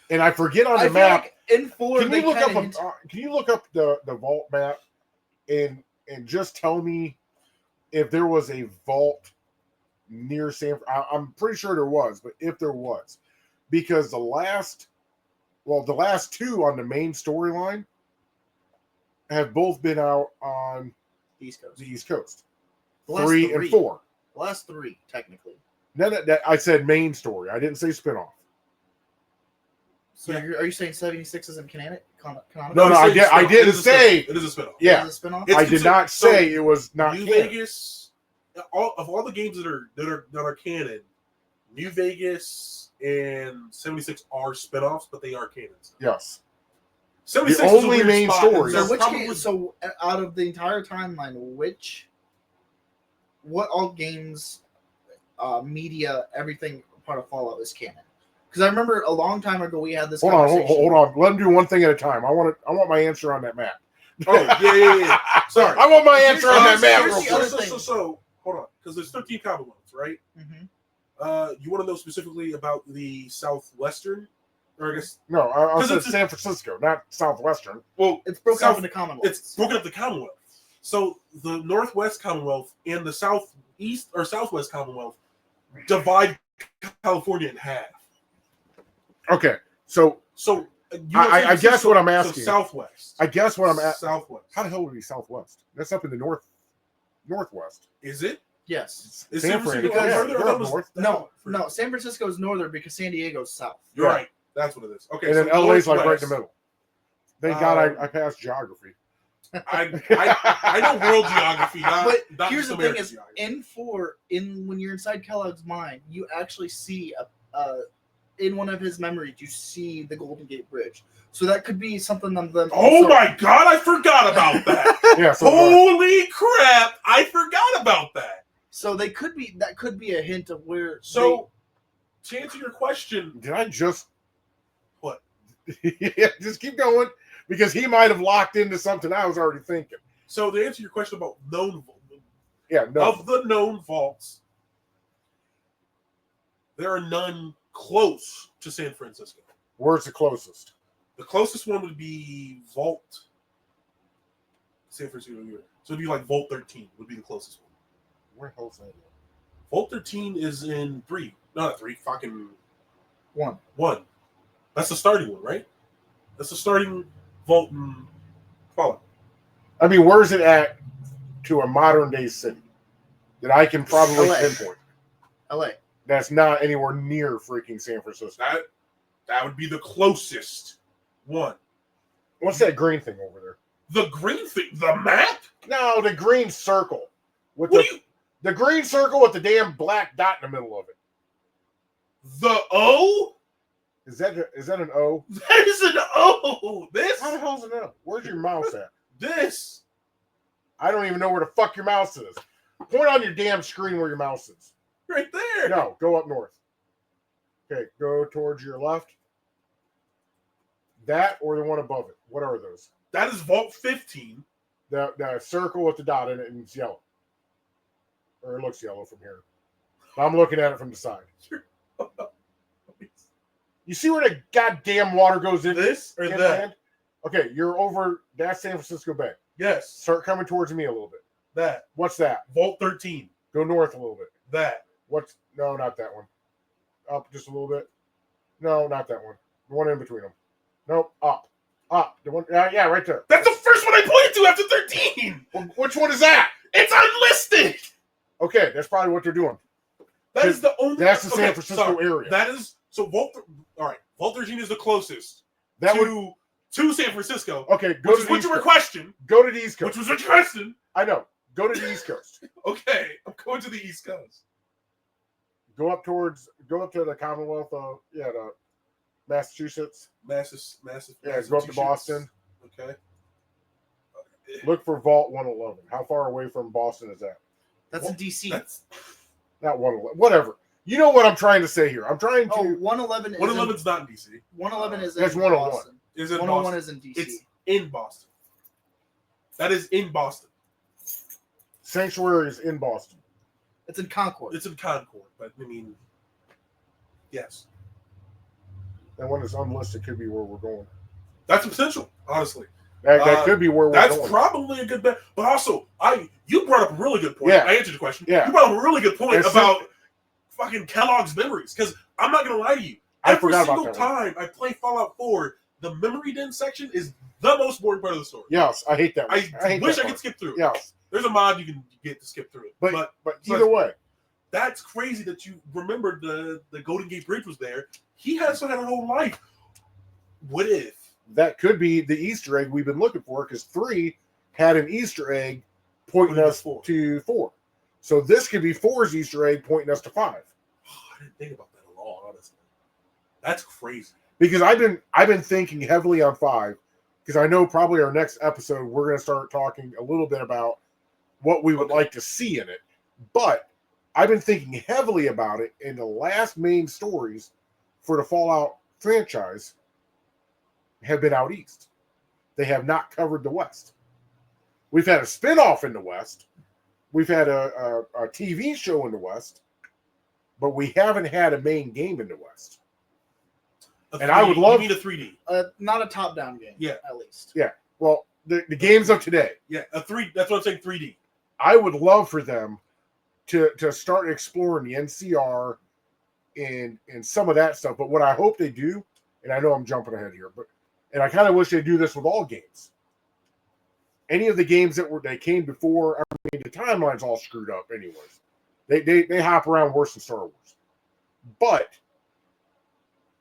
A: And I forget on the map.
B: Like in 4,
A: can you look up the vault map and just tell me if there was a vault near San? I'm pretty sure there was, but if there was, because the last two on the main storyline have both been out on
B: East Coast.
A: the East Coast.
B: The last
A: 3 and 4.
B: The last 3, technically.
A: I said main story. I didn't say spinoff.
B: So are you saying 76 isn't canonical?
A: No, I didn't say.
C: It is a spinoff.
A: Yeah,
B: It is a spinoff?
A: I did not say it was not
C: New
A: canon.
C: Vegas. All the games that are canon, New Vegas and 76 are spinoffs, but they are canons.
A: Yes.
C: 76
A: The
C: is a
A: only
C: weird
A: main
C: spot.
A: story-
B: So
C: There's
B: which
C: probably-
B: game? So out of the entire timeline, what all games, media, everything part of Fallout is canon? Because I remember a long time ago we had this.
A: Hold on.
B: conversation.
A: Let him do one thing at a time. I want my answer on that map.
C: Oh yeah. Sorry.
A: I want my answer on that map
B: here's
A: real
B: the
A: quick.
B: other thing.
C: So hold on, because there's 13 Commonwealths, right?
B: Mhm.
C: You want to know specifically about the southwestern, or I guess
A: No, I
C: 'Cause
A: said
C: it's-
A: San Francisco, not Southwestern.
C: well,
B: It's broken
C: South-
B: up into Commonwealth.
C: it's broken up the Commonwealth. So the Northwest Commonwealth and the Southeast or Southwest Commonwealth divide California in half.
A: Okay, so
C: So
A: I guess what I'm asking.
C: Southwest.
A: I guess what I'm at.
C: Southwest.
A: How the hell would it be Southwest? That's up in the northwest.
C: Is it?
B: Yes.
C: Is
A: San
C: San Francisco
A: Fran, yeah,
C: further? I
A: they're
C: thought
A: up
C: it was
A: north.
B: No. San Francisco is northern because San Diego's south.
C: You're
A: Yeah.
C: right. That's what it is. Okay.
A: And then
C: so
A: LA's like right in
C: Northwest.
A: the middle. Thank God I passed geography.
C: I know world geography, not
B: Here's
C: just
B: the thing:
C: American
B: is
C: geography.
B: when you're inside Kellogg's mind, you actually see in one of his memories, you see the Golden Gate Bridge. So that could be something of them.
C: Oh my God! I forgot about that.
A: Yeah. So
C: Holy crap! I forgot about that.
B: So that could be a hint of where.
C: So, to answer your question,
A: did I just
C: what?
A: Yeah, just keep going because he might have locked into something I was already thinking.
C: So to answer your question about
A: Yeah. No.
C: of the known vaults, there are none close to San Francisco.
A: Where's the closest?
C: The closest one would be Vault San Francisco. So it'd be like Vault 13 would be the closest one.
A: Where the hell's that?
C: Vault 13 is in 3. Not 3, fucking 1. That's the starting one, right? That's the starting vault in Fallout.
A: I mean, where's it at to a modern day city that I can probably
B: LA.
A: pinpoint?
B: LA.
A: That's not anywhere near freaking San Francisco.
C: That would be the closest one.
A: What's that green thing over there?
C: The green thing, the map?
A: No, the green circle. With
C: What do you?
A: the green circle with the damn black dot in the middle of it.
C: The O?
A: Is that an O?
C: That is an O. This?
A: How the hell's an O? Where's your mouse at?
C: This?
A: I don't even know where the fuck your mouse is. Point on your damn screen where your mouse is.
C: Right there.
A: No, go up north. Okay, go towards your left. That or the one above it. What are those?
C: That is Vault 15.
A: The circle with the dot in it and it's yellow. Or it looks yellow from here. I'm looking at it from the side. You see where the goddamn water goes in?
C: This or
A: inland?
C: that?
A: Okay, you're over. That's San Francisco Bay.
C: Yes.
A: Start coming towards me a little bit.
C: That.
A: What's that?
C: Vault 13.
A: Go north a little bit.
C: That.
A: What's no, not that one. Up just a little bit. No, not that one. The one in between them. Nope. Up. The one. Yeah, right there.
C: That's the first one I pointed to after 13.
A: Well, which one is that?
C: It's unlisted.
A: Okay, that's probably what they're doing.
C: That is the only.
A: That's the San
C: okay,
A: Francisco
C: sorry.
A: area.
C: That is so. All right. Vault 13 is the closest
A: That would.
C: to San Francisco.
A: Okay, go
C: Which
A: to
C: is
A: the
C: what
A: East
C: you were
A: Coast.
C: questioning.
A: Go to the East Coast.
C: Which was what you questioned.
A: I know. Go to the East Coast.
C: Okay, I'm going to the East Coast.
A: Go up to the Commonwealth. The Massachusetts.
C: Massive.
A: Yeah, go up to Boston.
C: Okay.
A: Look for Vault 111. How far away from Boston is that?
B: That's in DC.
C: That's
A: Not 111. Whatever. You know what I'm trying to say here. I'm trying to.
B: 111 is
C: 111's not in DC.
B: 111 is
A: That's
B: in
A: 101.
B: Boston.
C: Is in
B: 101
C: Boston.
B: is in DC.
C: It's in Boston. That is in Boston.
A: Sanctuary is in Boston.
B: It's in Concord.
C: It's in Concord, but I mean, yes,
A: And when it's unlisted, could be where we're going.
C: that's potential. Honestly,
A: That could be where we're
C: that's
A: going.
C: probably a good bet. But also, you brought up a really good point.
A: Yeah.
C: I answered the question.
A: Yeah.
C: You brought up a really good point
A: It's
C: about fucking Kellogg's memories. Because I'm not gonna lie to you.
A: I
C: Every
A: forgot about
C: single
A: that one.
C: time I play Fallout 4, the memory den section is the most boring part of the story.
A: Yes, I hate that one.
C: I
A: hate
C: wish
A: that
C: I
A: part.
C: could skip through it.
A: Yes,
C: There's a mod you can get to skip through it.
A: but either way,
C: That's crazy that you remembered the Golden Gate Bridge was there. He had a whole life. What if?
A: That could be the Easter egg we've been looking for, because 3 had an Easter egg pointing us to 4. So this could be 4's Easter egg pointing us to 5.
C: Oh, I didn't think about that at all, honestly. That's crazy.
A: Because I've been thinking heavily on 5, because I know probably our next episode we're going to start talking a little bit about what we would like to see in it. But I've been thinking heavily about it, and the last main stories for the Fallout franchise have been out east. They have not covered the West. We've had a spinoff in the West. We've had a TV show in the West, but we haven't had a main game in the West. And I would love...
C: You need a 3D.
B: Not a top-down game,
C: yeah,
B: at least.
A: Yeah, well, the games of today.
C: Yeah, that's what I'm saying, 3D.
A: I would love for them to start exploring the NCR and some of that stuff. But what I hope they do, and I know I'm jumping ahead here, and I kind of wish they do this with all games. Any of the games that came before, I mean, the timeline's all screwed up anyways. They hop around worse than Star Wars. But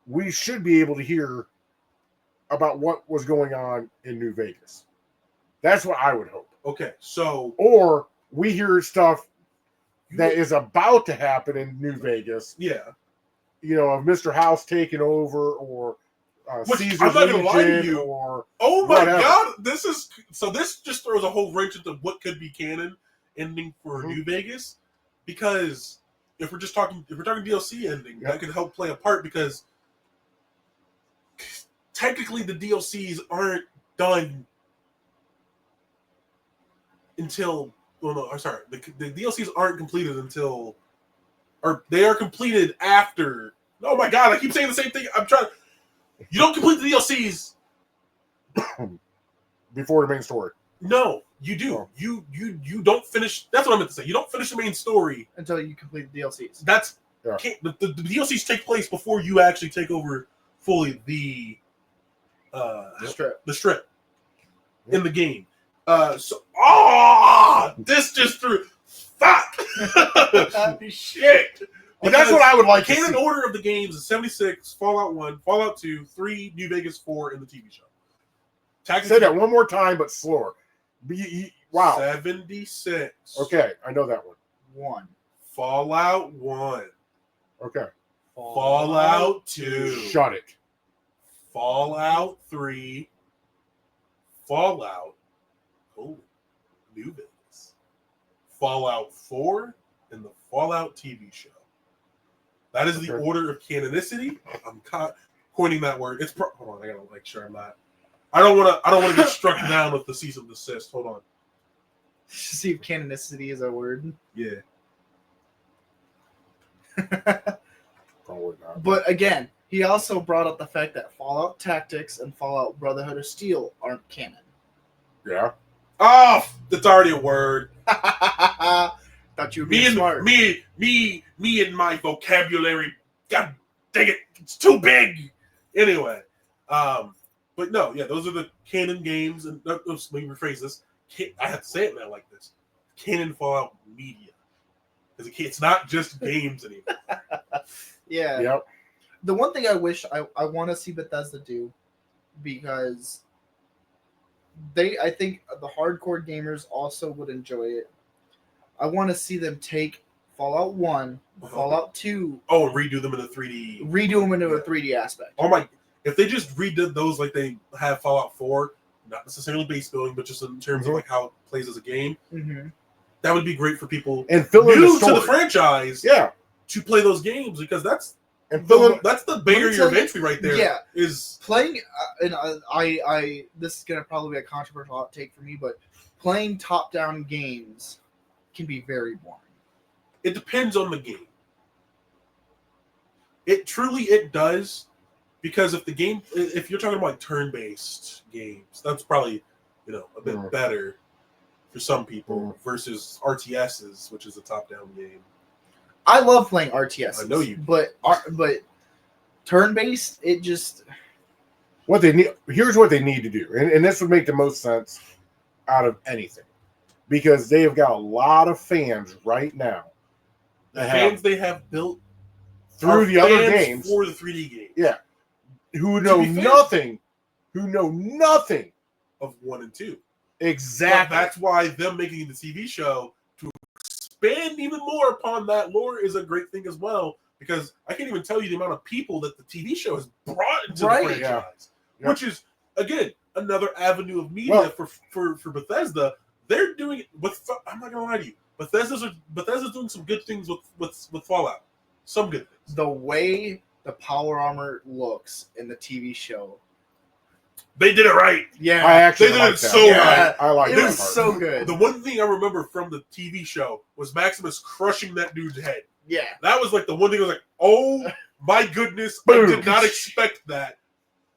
A: we should be able to hear about what was going on in New Vegas. That's what I would hope.
C: Okay, so...
A: Or we hear stuff that is about to happen in New Vegas.
C: Yeah.
A: You know, of Mr. House taking over, or Caesar's
C: I'm not gonna lie to you.
A: Or
C: oh my
A: whatever.
C: God, this just throws a whole wrench into what could be canon ending for New Vegas, because if we're talking DLC ending, that could help play a part, because technically the DLCs aren't done until the DLCs aren't completed until, or they are completed after. Oh my God, I keep saying the same thing. You don't complete the DLCs
A: before the main story.
C: No, you do.
A: Oh.
C: You don't finish. That's what I meant to say. You don't finish the main story
B: until you complete the DLCs.
C: That's the DLCs take place before you actually take over fully the strip in the game. This just threw. Fuck. Shit.
A: But that's what I would like to see.
C: Canon order of the games is 76, Fallout 1, Fallout 2, 3, New Vegas 4, and the TV show.
A: Say that one more time, but slower. Wow.
C: 76.
A: Okay, I know that one.
B: 1.
C: Fallout 1.
A: Okay.
C: Fallout 2.
A: Shut it.
C: Fallout 3. Fallout. New Vegas. Fallout 4 and the Fallout TV show. That is the order of canonicity. I'm coining that word. Hold on, I gotta make sure I'm not. I don't want to get struck down with the cease and desist. Hold on.
B: See if canonicity is a word.
C: Yeah.
A: Probably not.
B: But again, he also brought up the fact that Fallout Tactics and Fallout Brotherhood of Steel aren't canon.
A: Yeah.
C: Oh, that's already a word.
B: Thought you were smart.
C: Me and my vocabulary. God dang it, it's too big. Anyway, but no, yeah, those are the canon games. And let me rephrase this. I have to say it now like this: canon Fallout media, because it's not just games anymore.
B: Yeah.
A: Yep.
B: The one thing I wish I want to see Bethesda do, because I think the hardcore gamers also would enjoy it. I want to see them take Fallout 1, Fallout 2.
C: Oh, and redo them in a 3D.
B: Redo them into a 3D aspect.
C: Oh my! If they just redid those like they have Fallout 4, not necessarily base building, but just in terms of like how it plays as a game, that would be great for people
A: and fill in
C: new
A: the story
C: to the franchise.
A: Yeah,
C: to play those games, because that's
A: that's
C: the barrier of entry right there.
B: Yeah,
C: is
B: playing. And I this is gonna probably be a controversial hot take for me, but playing top-down games can be very boring.
C: It depends on the game. It does, because if you're talking about turn-based games, that's probably a bit better for some people versus RTSs, which is a top-down game.
B: I love playing RTSs.
C: I know you,
B: but turn-based, it just
A: what they need. Here's what they need to do, and this would make the most sense out of anything, because they have got a lot of fans right now
C: The fans they have built
A: through the other games
C: for the 3D games.
A: Yeah. Who know nothing
C: of 1 and 2.
A: Exactly.
C: But that's why them making the TV show to expand even more upon that lore is a great thing as well. Because I can't even tell you the amount of people that the TV show has brought into the franchise, which is again another avenue of media for Bethesda. They're doing it with. I'm not gonna lie to you, Bethesda's doing some good things with Fallout. Some good things.
B: The way the power armor looks in the TV show,
C: they did it right.
B: Yeah,
A: I actually
C: they did it so right.
A: I like
B: it.
A: That
B: was
A: part.
B: So good.
C: The one thing I remember from the TV show was Maximus crushing that dude's head.
B: Yeah,
C: that was like the one thing I was like, oh my goodness,
A: Boom.
C: I did not expect that.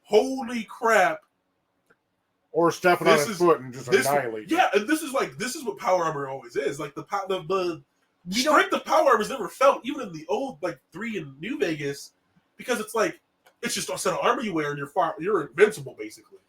C: Holy crap!
A: Or stepping on his foot and just annihilate.
C: Yeah, and this is what power armor always is. Like the strength of power armor is never felt, even in the old 3 in New Vegas, because it's just a set of armor you wear and you're invincible basically.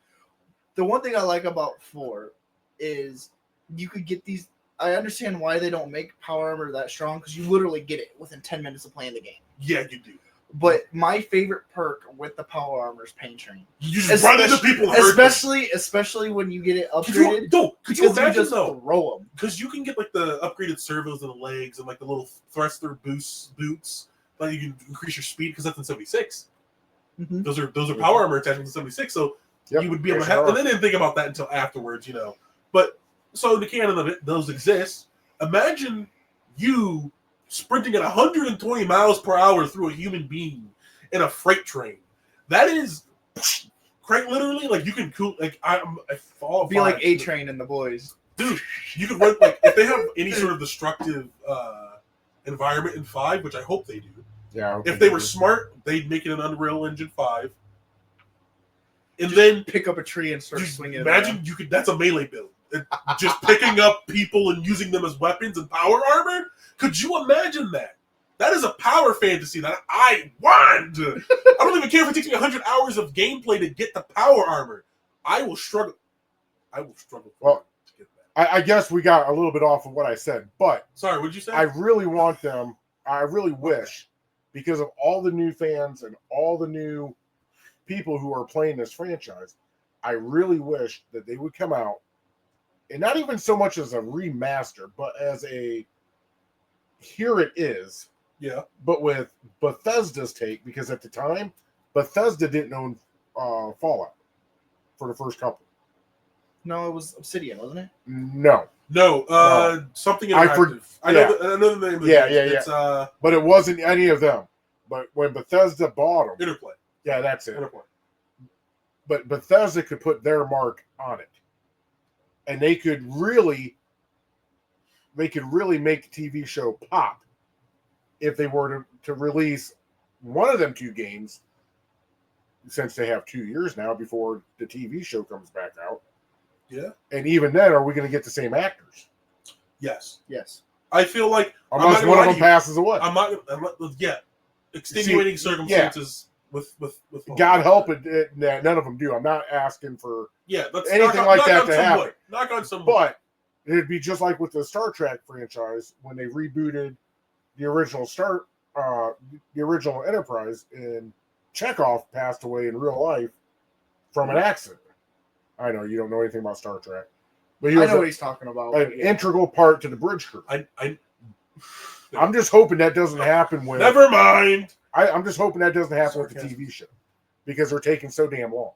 B: The one thing I like about 4 is you could get these. I understand why they don't make power armor that strong, because you literally get it within 10 minutes of playing the game.
C: Yeah, you do.
B: But my favorite perk with the power armor is Pain Train.
C: You just run into people, and
B: especially when you get it upgraded.
C: Could you imagine
B: just throw them?
C: Because you can get the upgraded servos in the legs and the little thruster boots. Like you can increase your speed because that's in 76.
B: Mm-hmm.
C: Those are power armor attachments in 76. So you would be able to have. And they didn't think about that until afterwards, But so the canon of it, those exist. Imagine you sprinting at 120 miles per hour through a human being in a freight train. That is quite literally you can cool. I fall.
B: Be like A-Train and the boys,
C: dude. You could run if they have any sort of destructive environment in 5, which I hope they do.
A: Yeah.
C: If they were smart, they'd make it an Unreal Engine 5, and then
B: pick up a tree and start swinging.
C: Imagine you could. That's a melee build. Just picking up people and using them as weapons and power armor. Could you imagine that? That is a power fantasy that I want. I don't even care if it takes me 100 hours of gameplay to get the power armor. I will struggle.
A: Well, to get that. I guess we got a little bit off of what I said, but
C: sorry, what'd you say?
A: I really want them. I really wish, because of all the new fans and all the new people who are playing this franchise, I really wish that they would come out, and not even so much as a remaster, but as a here it is.
C: Yeah.
A: But with Bethesda's take, because at the time, Bethesda didn't own Fallout for the first couple.
B: No, it was Obsidian, wasn't it?
A: No.
C: Something interactive. I know the name of the game. It's,
A: but it wasn't any of them. But when Bethesda bought them,
C: Interplay.
A: Yeah, that's it.
C: Interplay.
A: But Bethesda could put their mark on it, and they could really make the TV show pop if they were to release one of them 2 games, since they have 2 years now before the TV show comes back out.
C: Yeah.
A: And even then, are we going to get the same actors?
C: Yes.
B: I
C: feel like
A: unless one of them passes away.
C: Extenuating circumstances with
A: God help it, none of them do. I'm not asking for
C: let's
A: anything like that to happen.
C: Knock on some wood.
A: But it'd be just like with the Star Trek franchise when they rebooted the original Enterprise, and Chekhov passed away in real life from an accident. I know you don't know anything about Star Trek, but he was
B: what he's talking about.
A: An integral part to the bridge crew. I'm just hoping that doesn't happen with.
C: Never mind.
A: I'm just hoping that doesn't happen with the TV show, because they're taking so damn long.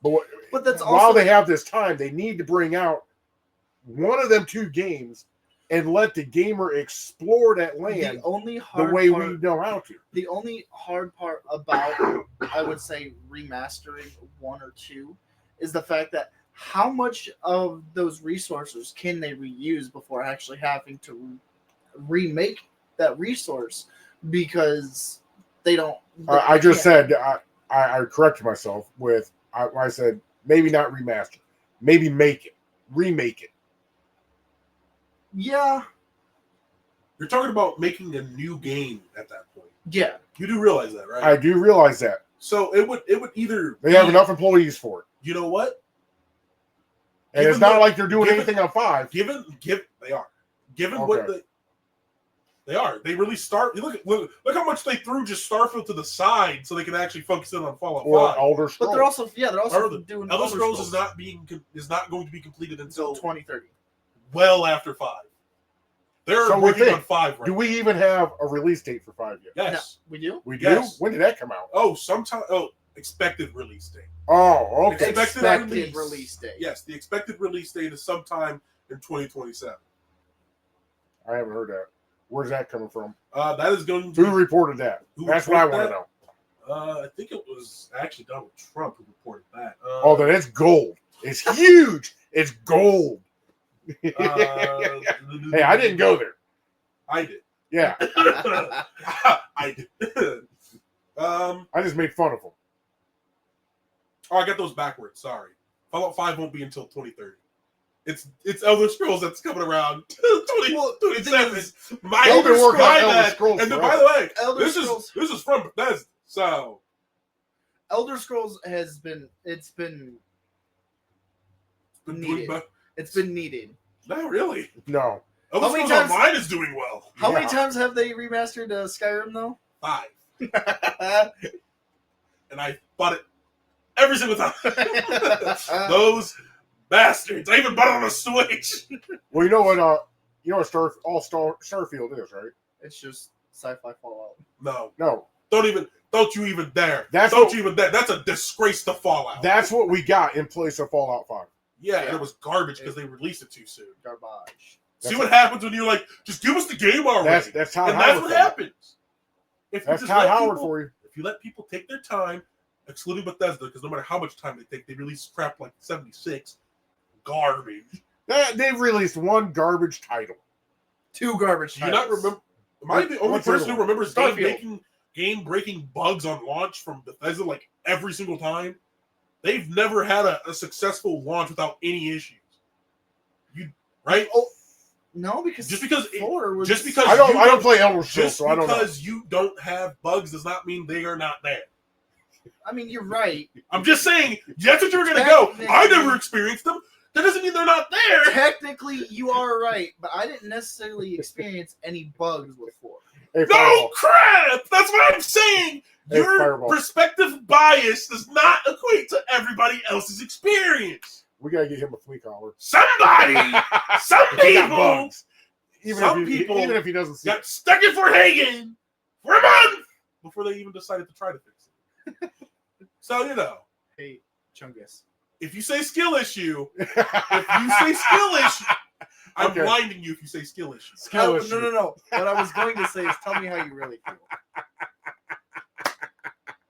A: But
B: that's
A: while
B: also,
A: they have this time, they need to bring out one of them 2 games and let the gamer explore that land the way we know how to.
B: The only hard part about, I would say, remastering 1 or 2 is the fact that how much of those resources can they reuse before actually having to remake that resource, because they don't.
A: I just said, I corrected myself with, I said, maybe not remaster, maybe remake it.
B: Yeah.
C: You're talking about making a new game at that point.
B: Yeah.
C: You do realize that, right?
A: I do realize that.
C: So it would either
A: they have enough employees for it.
C: You know what?
A: And it's not like they're doing anything on 5.
C: They are. Given
A: okay.
C: what They are. They really start. Look how much they threw just Starfield to the side so they can actually focus in on Fallout
A: Or
C: 5.
A: Elder Scrolls.
B: But they're also doing
C: Elder Scrolls is not going to be completed
B: until
C: until
B: 2030.
C: well after 5. They're
A: So we
C: working
A: think,
C: on 5 right
A: do
C: now.
A: we even have a release date for 5 yet?
C: Yes.
B: No, we do.
A: We do?
C: Yes.
A: When did that come out?
C: Oh, sometime. Oh, expected release date.
A: Oh, okay.
C: Expected
B: release date.
C: Yes, the expected release date is sometime in 2027.
A: I haven't heard that. Where's that coming from?
C: That is going to
A: Who reported that? That's what I want to know.
C: I think it was actually Donald Trump who reported that.
A: Oh, then it's gold. It's huge. It's gold. Hey, I didn't go there.
C: I did.
A: Yeah,
C: I did.
A: I just made fun of him.
C: Oh, I got those backwards. Sorry. Fallout 5 won't be until 2030. It's Elder Scrolls that's coming around 2027.
A: They've been working on Elder Scrolls
C: And then,
A: forever.
C: by the way,
B: Elder
C: this
B: Scrolls.
C: is from Bethesda. So
B: Elder Scrolls has been needed. It's been needed.
C: Not really.
A: No.
C: Elder
B: How many
C: Scrolls
B: times-
C: Online is doing well.
B: How many
A: Yeah.
B: times have they remastered Skyrim though?
C: 5. And I bought it every single time. Those bastards. I even bought it on a Switch.
A: Well, you know what? Starfield is, right?
B: It's just sci-fi Fallout.
C: No.
A: No,
C: Don't you even dare.
A: That's
C: Don't
A: what-
C: you even dare. That's a disgrace to Fallout.
A: that's what we got in place of Fallout 5.
C: Yeah, and it was garbage because they released it too soon.
B: Garbage.
C: See what happens when you're like, just give us the game already.
A: That's Todd
C: and
A: Howard.
C: that's what happens. If you
A: That's
C: just
A: Todd
C: let
A: Howard
C: people-
A: for you.
C: If you let people take their time, excluding Bethesda, because no matter how much time they take, they release crap like 76. Garbage.
A: They've released one garbage title.
B: 2 garbage.
C: Do you not
B: titles.
C: remember? Am I the only
A: What's the
C: person
A: other
C: who remembers
B: Starfield.
C: game breaking bugs on launch from Bethesda like every single time? They've never had a successful launch without any issues. Right?
B: Oh, no, because
C: Just because
B: 4 was
A: I don't play Elder Scrolls,
C: Just
A: so I don't know.
C: because you don't have bugs does not mean they are not there.
B: I mean, you're right.
C: I'm just saying, that's what you're going to go.
B: Technically-
C: I never experienced them. That doesn't mean they're not there.
B: Technically, you are right, but I didn't necessarily experience any bugs with 4.
A: Hey,
C: No
A: Fireball.
C: crap! That's what I'm saying.
A: Hey,
C: Your
A: Fireball.
C: perspective bias does not equate to everybody else's experience.
A: We gotta get him a flea collar.
C: Somebody, some
A: He got
C: people
A: bugs.
C: Some people
A: even if he doesn't see
C: got stuck in Fort Hagen for a month before they even decided to try to fix it. So,
B: Hey, Chungus.
C: if you say skill issue,
A: it.
C: if you say skill issue, I'm
A: Okay.
C: blinding you if you say skill issue.
A: Skill
B: No.
A: issue.
B: What I was going to say is tell me how you really feel.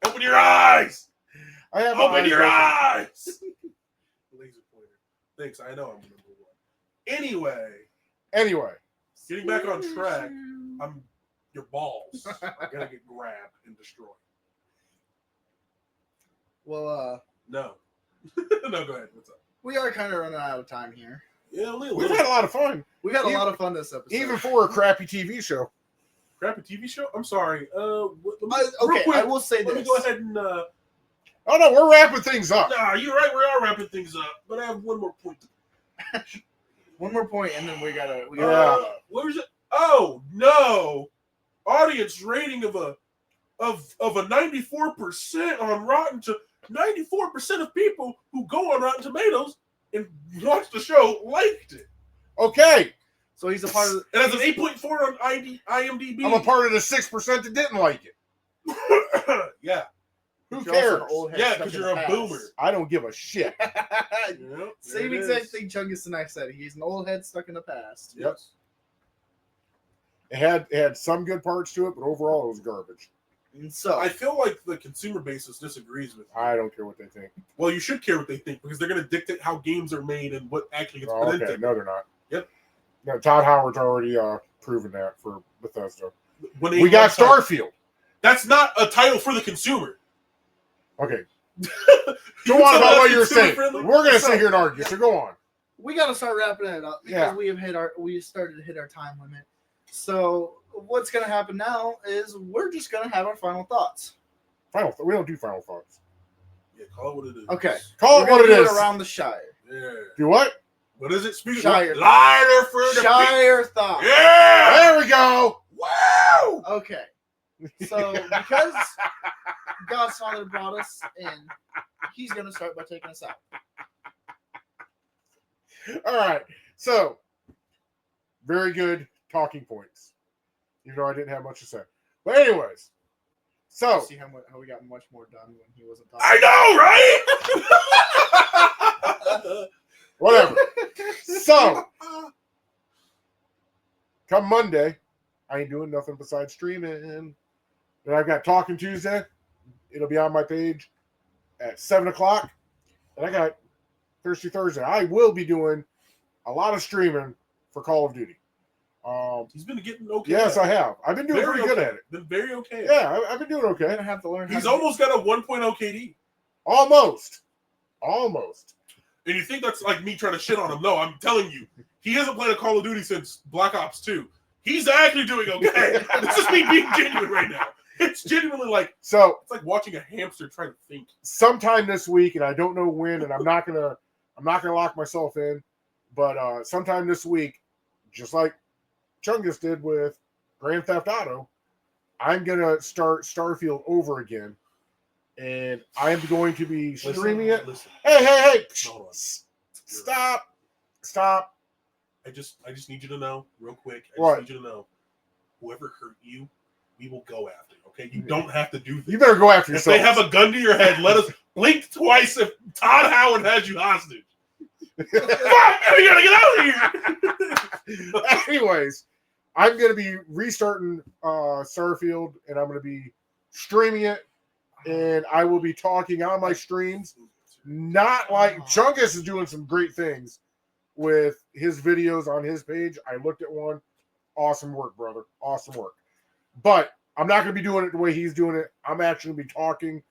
C: Open your eyes.
A: I have my
C: Open
A: eyes
C: your
A: open.
C: eyes. Laser pointer. Thanks. I know I'm number 1.
A: Anyway,
C: Getting back on track, your balls are gonna get grabbed and destroyed.
B: Well,
C: No. No, go ahead. What's up?
B: we are kind of running out of time here.
C: Yeah,
A: we've had a lot of fun,
B: We had a
A: Even-
B: lot of fun this episode.
A: even for a crappy TV show.
C: Crappy TV show? I'm sorry. Real
B: Okay,
C: quick,
B: I will say
C: let me
B: this.
C: go ahead and
A: Oh no, we're wrapping things up.
C: nah, you're right, we are wrapping things up, but I have one more point.
B: One more point, and then we gotta.
A: Yeah.
C: Where's it? Oh no! Audience rating of a 94% on Rotten to 94% of people who go on Rotten Tomatoes and watch the show liked it.
A: Okay,
B: So he's a part of.
C: It has an 8.4 on IMDb.
A: I'm a part of the 6% that didn't like it.
C: Yeah,
A: Who
B: You're also
A: cares?
B: an old head
C: yeah,
B: stuck
C: because
B: in
C: you're
B: the
C: a
B: past.
C: boomer.
A: I don't give a shit.
C: Yep,
B: Same
C: there it
B: exact
C: is.
B: thing Chungus and I said. He's an old head stuck in the past.
C: Yes.
A: It had some good parts to it, but overall it was garbage.
B: And so
C: I feel like the consumer basis disagrees with you.
A: I don't care what they think.
C: Well, you should care what they think because they're going to dictate how games are made and what actually gets
A: Oh,
C: put
A: okay,
C: into.
A: no, they're not.
C: Yep.
A: No, Todd Howard's already proven that for Bethesda.
C: When
A: We got Starfield.
C: That's not a title for the consumer.
A: Okay,
C: You
A: go on
C: tell
A: about
C: us
A: what you're
C: consumer
A: saying.
C: friendly?
A: We're gonna
B: So-
A: sit here and argue. So go on.
B: we got to start wrapping it up because
A: Yeah.
B: we started to hit our time limit. So what's gonna happen now is we're just gonna have our final thoughts.
A: We don't do final thoughts.
C: Yeah, call it what it is.
B: Okay.
A: Call
B: We're
A: it what it
B: gonna do
A: is.
B: around the Shire.
C: Yeah.
A: Do what?
C: What is it? Speak
B: Shire.
C: Lighter for the
B: Shire thoughts.
C: Yeah.
A: There we go.
C: Wow.
A: go.
B: Okay. So because Godfather brought us in, he's gonna start by taking us out.
A: All right. So, very good talking points. Even though I didn't have much to say. But anyways, so
B: See how we got much more done when he wasn't talking.
C: I know, right?
A: whatever. So, come Monday, I ain't doing nothing besides streaming. Then I've got Talking Tuesday. It'll be on my page at 7 o'clock. And I got Thirsty Thursday. I will be doing a lot of streaming for Call of Duty.
C: He's been getting okay.
A: Yes, I have. I've been doing pretty good at it.
C: Been very okay.
A: Yeah, I've been doing
B: I'm
A: okay.
B: gonna have to learn.
C: He's almost got a 1.0 KD.
A: Almost.
C: And you think that's like me trying to shit on him? No, I'm telling you, he hasn't played a Call of Duty since Black Ops 2. He's actually doing okay. This is me being genuine right now. It's genuinely like
A: So
C: it's like watching a hamster try to think.
A: sometime this week, and I don't know when, and I'm not gonna lock myself in, but sometime this week, just like Chungus did with Grand Theft Auto, I'm gonna start Starfield over again, and I'm going to be streaming it.
C: Listen,
A: Hey!
C: hold on.
A: Stop!
C: I just need you to know, real quick. I
A: What?
C: just need you to know, whoever hurt you, we will go after. Okay, you don't have to do this.
A: You better go after
C: If
A: yourself.
C: they have a gun to your head, let us blink twice. If Todd Howard has you hostage, fuck, we gotta get out of here.
A: Anyways, I'm going to be restarting Starfield, and I'm going to be streaming it, and I will be talking on my streams. Not like Chungus is doing some great things with his videos on his page. I looked at one. Awesome work, brother. Awesome work. But I'm not going to be doing it the way he's doing it. I'm actually going to be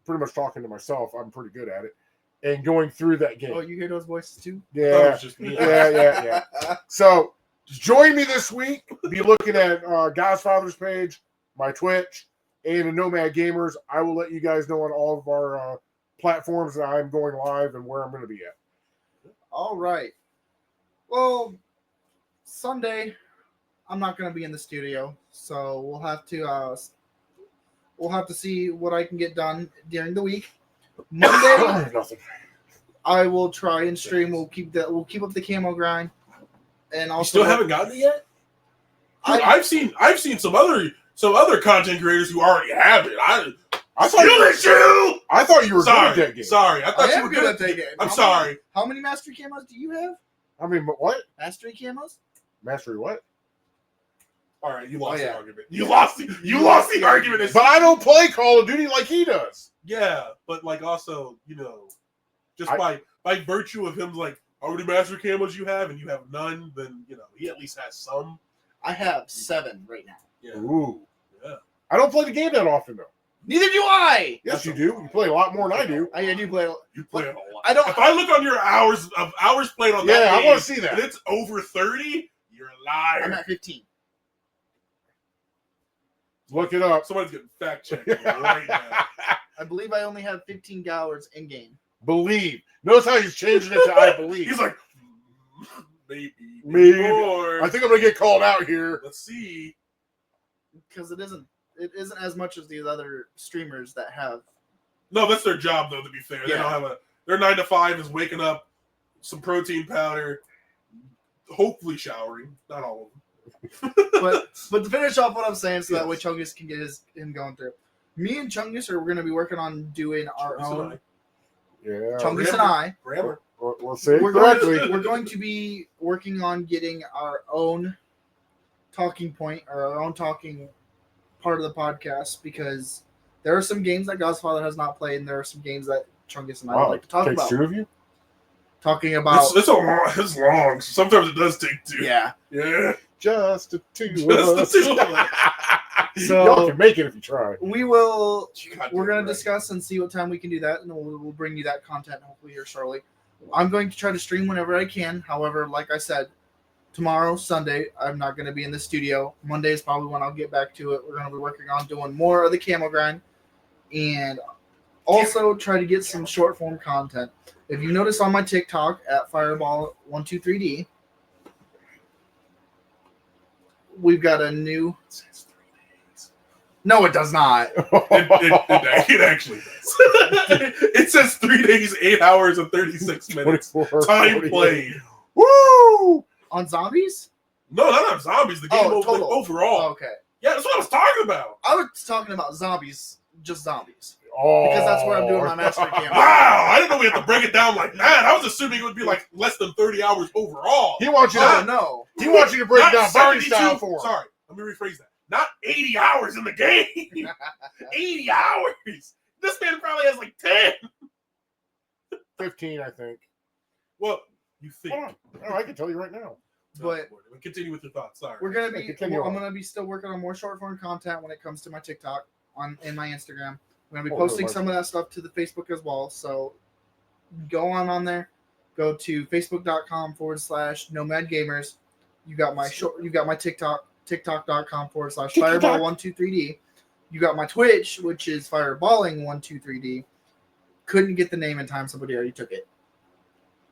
A: pretty much talking to myself. I'm pretty good at it. And going through that game.
B: Oh, you hear those voices too?
C: That
A: Yeah.
C: was just me.
A: Yeah. So join me this week. Be looking at Godfather's page, my Twitch, and the Gnomad Gamers. I will let you guys know on all of our platforms that I'm going live and where I'm going to be at.
B: All right. Well, Sunday, I'm not going to be in the studio, so we'll have to see what I can get done during the week. Monday,
A: Nothing.
B: I will try and stream. We'll keep up the camo grind, and also
C: You still haven't gotten it yet? Dude, I've seen some other content creators who already have it.
A: I thought you were good at that game.
C: Sorry, I thought
B: I
C: you
B: am
C: were
B: good at that game.
C: I'm sorry.
B: How many mastery camos do you have?
A: I mean, what?
B: Mastery camos?
A: Mastery what?
C: All right, you lost the
B: yeah.
C: argument. You lost the argument.
A: But I don't play Call of Duty like he does.
C: Yeah, but like also, just by virtue of him like how many master camos you have and you have none, then he at least has some.
B: I have 7 right now.
C: Yeah.
A: Ooh.
C: Yeah.
A: I don't play the game that often though.
B: Neither do I.
A: Yes,
C: That's
A: you
C: a
A: do.
C: lot.
A: You play a lot more than I do.
B: I do play.
C: You play it a lot.
B: I don't.
C: If I look on your hours played on that
A: Yeah, I
C: game,
A: want to see
C: and
A: that.
C: it's over 30, you're a liar.
B: I'm at 15.
A: Look it up.
C: Somebody's getting fact checked right now.
B: I believe I only have 15 hours in game.
A: Believe. Notice how he's changing it to I believe.
C: He's like, maybe more.
A: I think I'm gonna get called out here.
C: Let's see.
B: Because it isn't as much as these other streamers that have.
C: No, that's their job though. To be fair, they
B: Yeah.
C: don't have their 9 to 5 is waking up, some protein powder, hopefully showering. Not all of them.
B: But to finish off what I'm saying, so that way
C: Yes.
B: Chungus can get him going through. Me and Chungus are going to be working on doing our
C: Chungus and
B: own.
C: I.
A: Yeah.
B: Chungus and I.
C: Grammar.
A: We'll say it
B: We're
A: correctly.
B: we're going to be working on getting our own talking point or our own talking part of the podcast, because there are some games that Godfather has not played, and there are some games that Chungus and I would like to talk
A: takes
B: about.
A: 2 of you?
B: Talking about
C: It's long. Sometimes it does take 2.
B: yeah.
C: Yeah.
A: Just the 2 of
C: Just the 2 of us.
A: us.
B: So
A: Y'all can make it if you try.
B: we will.
C: God
B: We're
C: damn
B: going
C: right.
B: to discuss and see what time we can do that, and we'll bring you that content hopefully here shortly. I'm going to try to stream whenever I can. However, like I said, tomorrow, Sunday, I'm not going to be in the studio. Monday is probably when I'll get back to it. We're going to be working on doing more of the camo grind and also try to get some short form content. If you notice on my TikTok at Fireball123D, we've got a new No, it does not.
C: It actually does. It says 3 days, 8 hours, and 36 minutes.
A: 24,
C: Time
A: 48.
C: played.
A: Woo!
B: On zombies?
C: No, not on zombies. The game
B: total.
C: overall.
B: Oh, okay.
C: Yeah, that's what I was talking about.
B: I was talking about zombies, just zombies.
A: Oh,
B: Because that's where I'm doing my master campaign.
C: Wow, I didn't know we had to break it down like that. I was assuming it would be like less than 30 hours overall.
A: He wants you
B: Oh,
A: to.
B: no.
A: He wants you to break
C: Not
A: down Barney
C: 72
A: style for him.
C: Sorry, let me rephrase that. Not 80 hours in the game. 80 hours. This man probably has like 10.
A: 15, I think.
C: Well, you think.
A: Hold on. Oh, I can tell you right now.
B: But
C: continue with your thoughts. Sorry.
B: we're gonna be.
A: Continue
B: I'm
A: on.
B: gonna be still working on more short form content when it comes to my TikTok and my Instagram. I'm gonna be
A: Oh,
B: posting
A: really?
B: some of that stuff to the Facebook as well. So go on there. Go to facebook.com/Gnomad Gamers. You got my short. You got my TikTok. TikTok.com/Fireball123D. You got my Twitch, which is Fireballing123D. Couldn't get the name in time. Somebody already took it.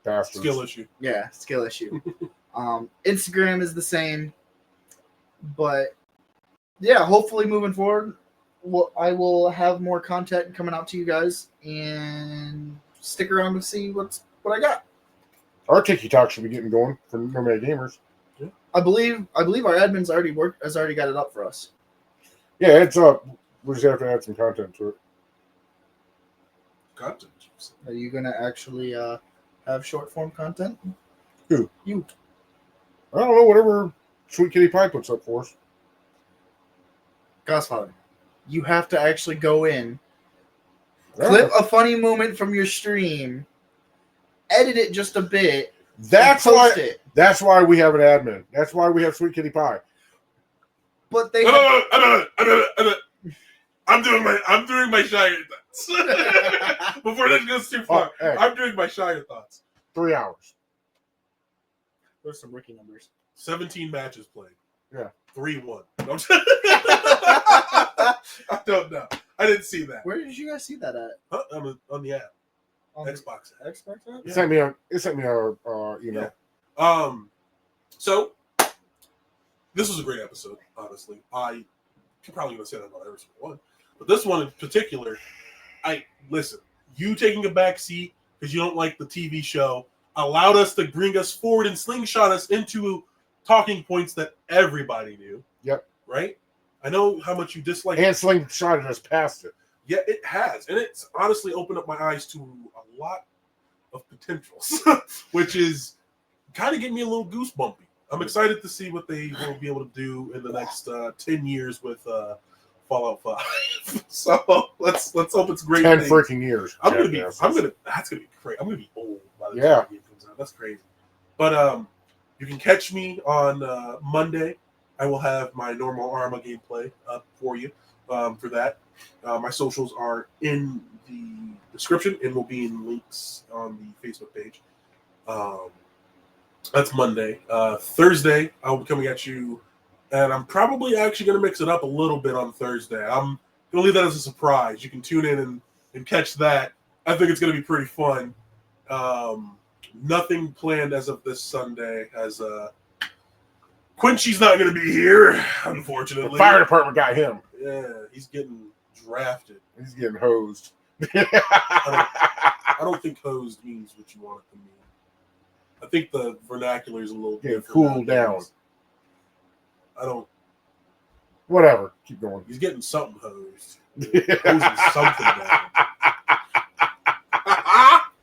A: Bastards.
C: Skill issue.
B: Yeah, skill issue. Instagram is the same, but yeah, hopefully moving forward, I will have more content coming out to you guys, and stick around to see what I got.
A: Our TikTok should be getting going for Nomad Gamers.
B: I believe our admin's has already got it up for us.
A: Yeah, it's up. We just have to add some content to it.
C: Content.
B: Are you gonna actually have short form content?
A: Who?
B: You.
A: I don't know, whatever Sweet Kitty Pie puts up for us.
B: Godfather, you have to actually go in,
A: Yeah.
B: clip a funny moment from your stream, edit it just a bit,
A: That's
B: and
A: why.
B: post it.
A: That's why we have an admin. That's why we have Sweet Kitty Pie.
B: But they
C: I'm doing my Shire thoughts. Before this goes too far,
A: Oh, hey.
C: I'm doing my Shire thoughts.
A: 3 hours.
B: There's some rookie numbers.
C: 17 matches played.
A: Yeah.
C: 3-1. I don't know. I didn't see that.
B: Where did you guys see that at?
C: Huh? On the app.
B: On
C: Xbox.
B: the Xbox app?
A: It sent me a email.
C: Yeah. So this was a great episode, honestly. I could probably gonna say that about every single one. But this one in particular, listen, you taking a back seat because you don't like the TV show allowed us to bring us forward and slingshot us into talking points that everybody knew.
A: Yep.
C: Right? I know how much you dislike
A: And slingshotted us past it.
C: Yeah, it has. And it's honestly opened up my eyes to a lot of potentials, which is kind of getting me a little goosebumpy. I'm excited to see what they will be able to do in the next 10 years with Fallout 5. So let's hope it's great.
A: 10
C: things.
A: freaking years.
C: That's gonna be great. I'm gonna be old by the time the game comes out. That's crazy. But you can catch me on Monday. I will have my normal Arma gameplay up for you for that. My socials are in the description and will be in links on the Facebook page. That's Monday. Thursday, I'll be coming at you, and I'm probably actually going to mix it up a little bit on Thursday. I'm going to leave that as a surprise. You can tune in and catch that. I think it's going to be pretty fun. Nothing planned as of this Sunday, as Quincy's not going to be here, unfortunately.
A: The fire department got him.
C: Yeah, he's getting drafted.
A: He's getting hosed.
C: I don't think hosed means what you want it to mean. I think the vernacular is a little
A: Getting
C: different.
A: cooled down.
C: I don't.
A: Whatever. Keep going.
C: He's getting something hosed. Hosing something down.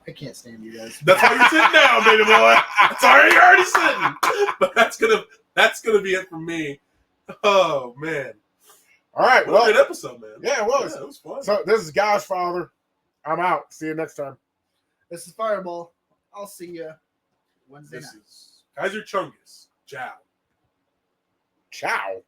B: I can't stand you guys.
C: That's why you're sitting down, baby boy. That's why you're already sitting. But that's gonna be it for me. Oh man.
A: All right.
C: What a
A: Well,
C: good episode, man.
A: yeah, it was.
C: Yeah, it was fun.
A: So this is God's father. I'm out. See you next time.
B: This is Fireball. I'll see you Wednesday
C: This
B: night.
C: is Kaiser Chungus. Ciao.
A: Ciao.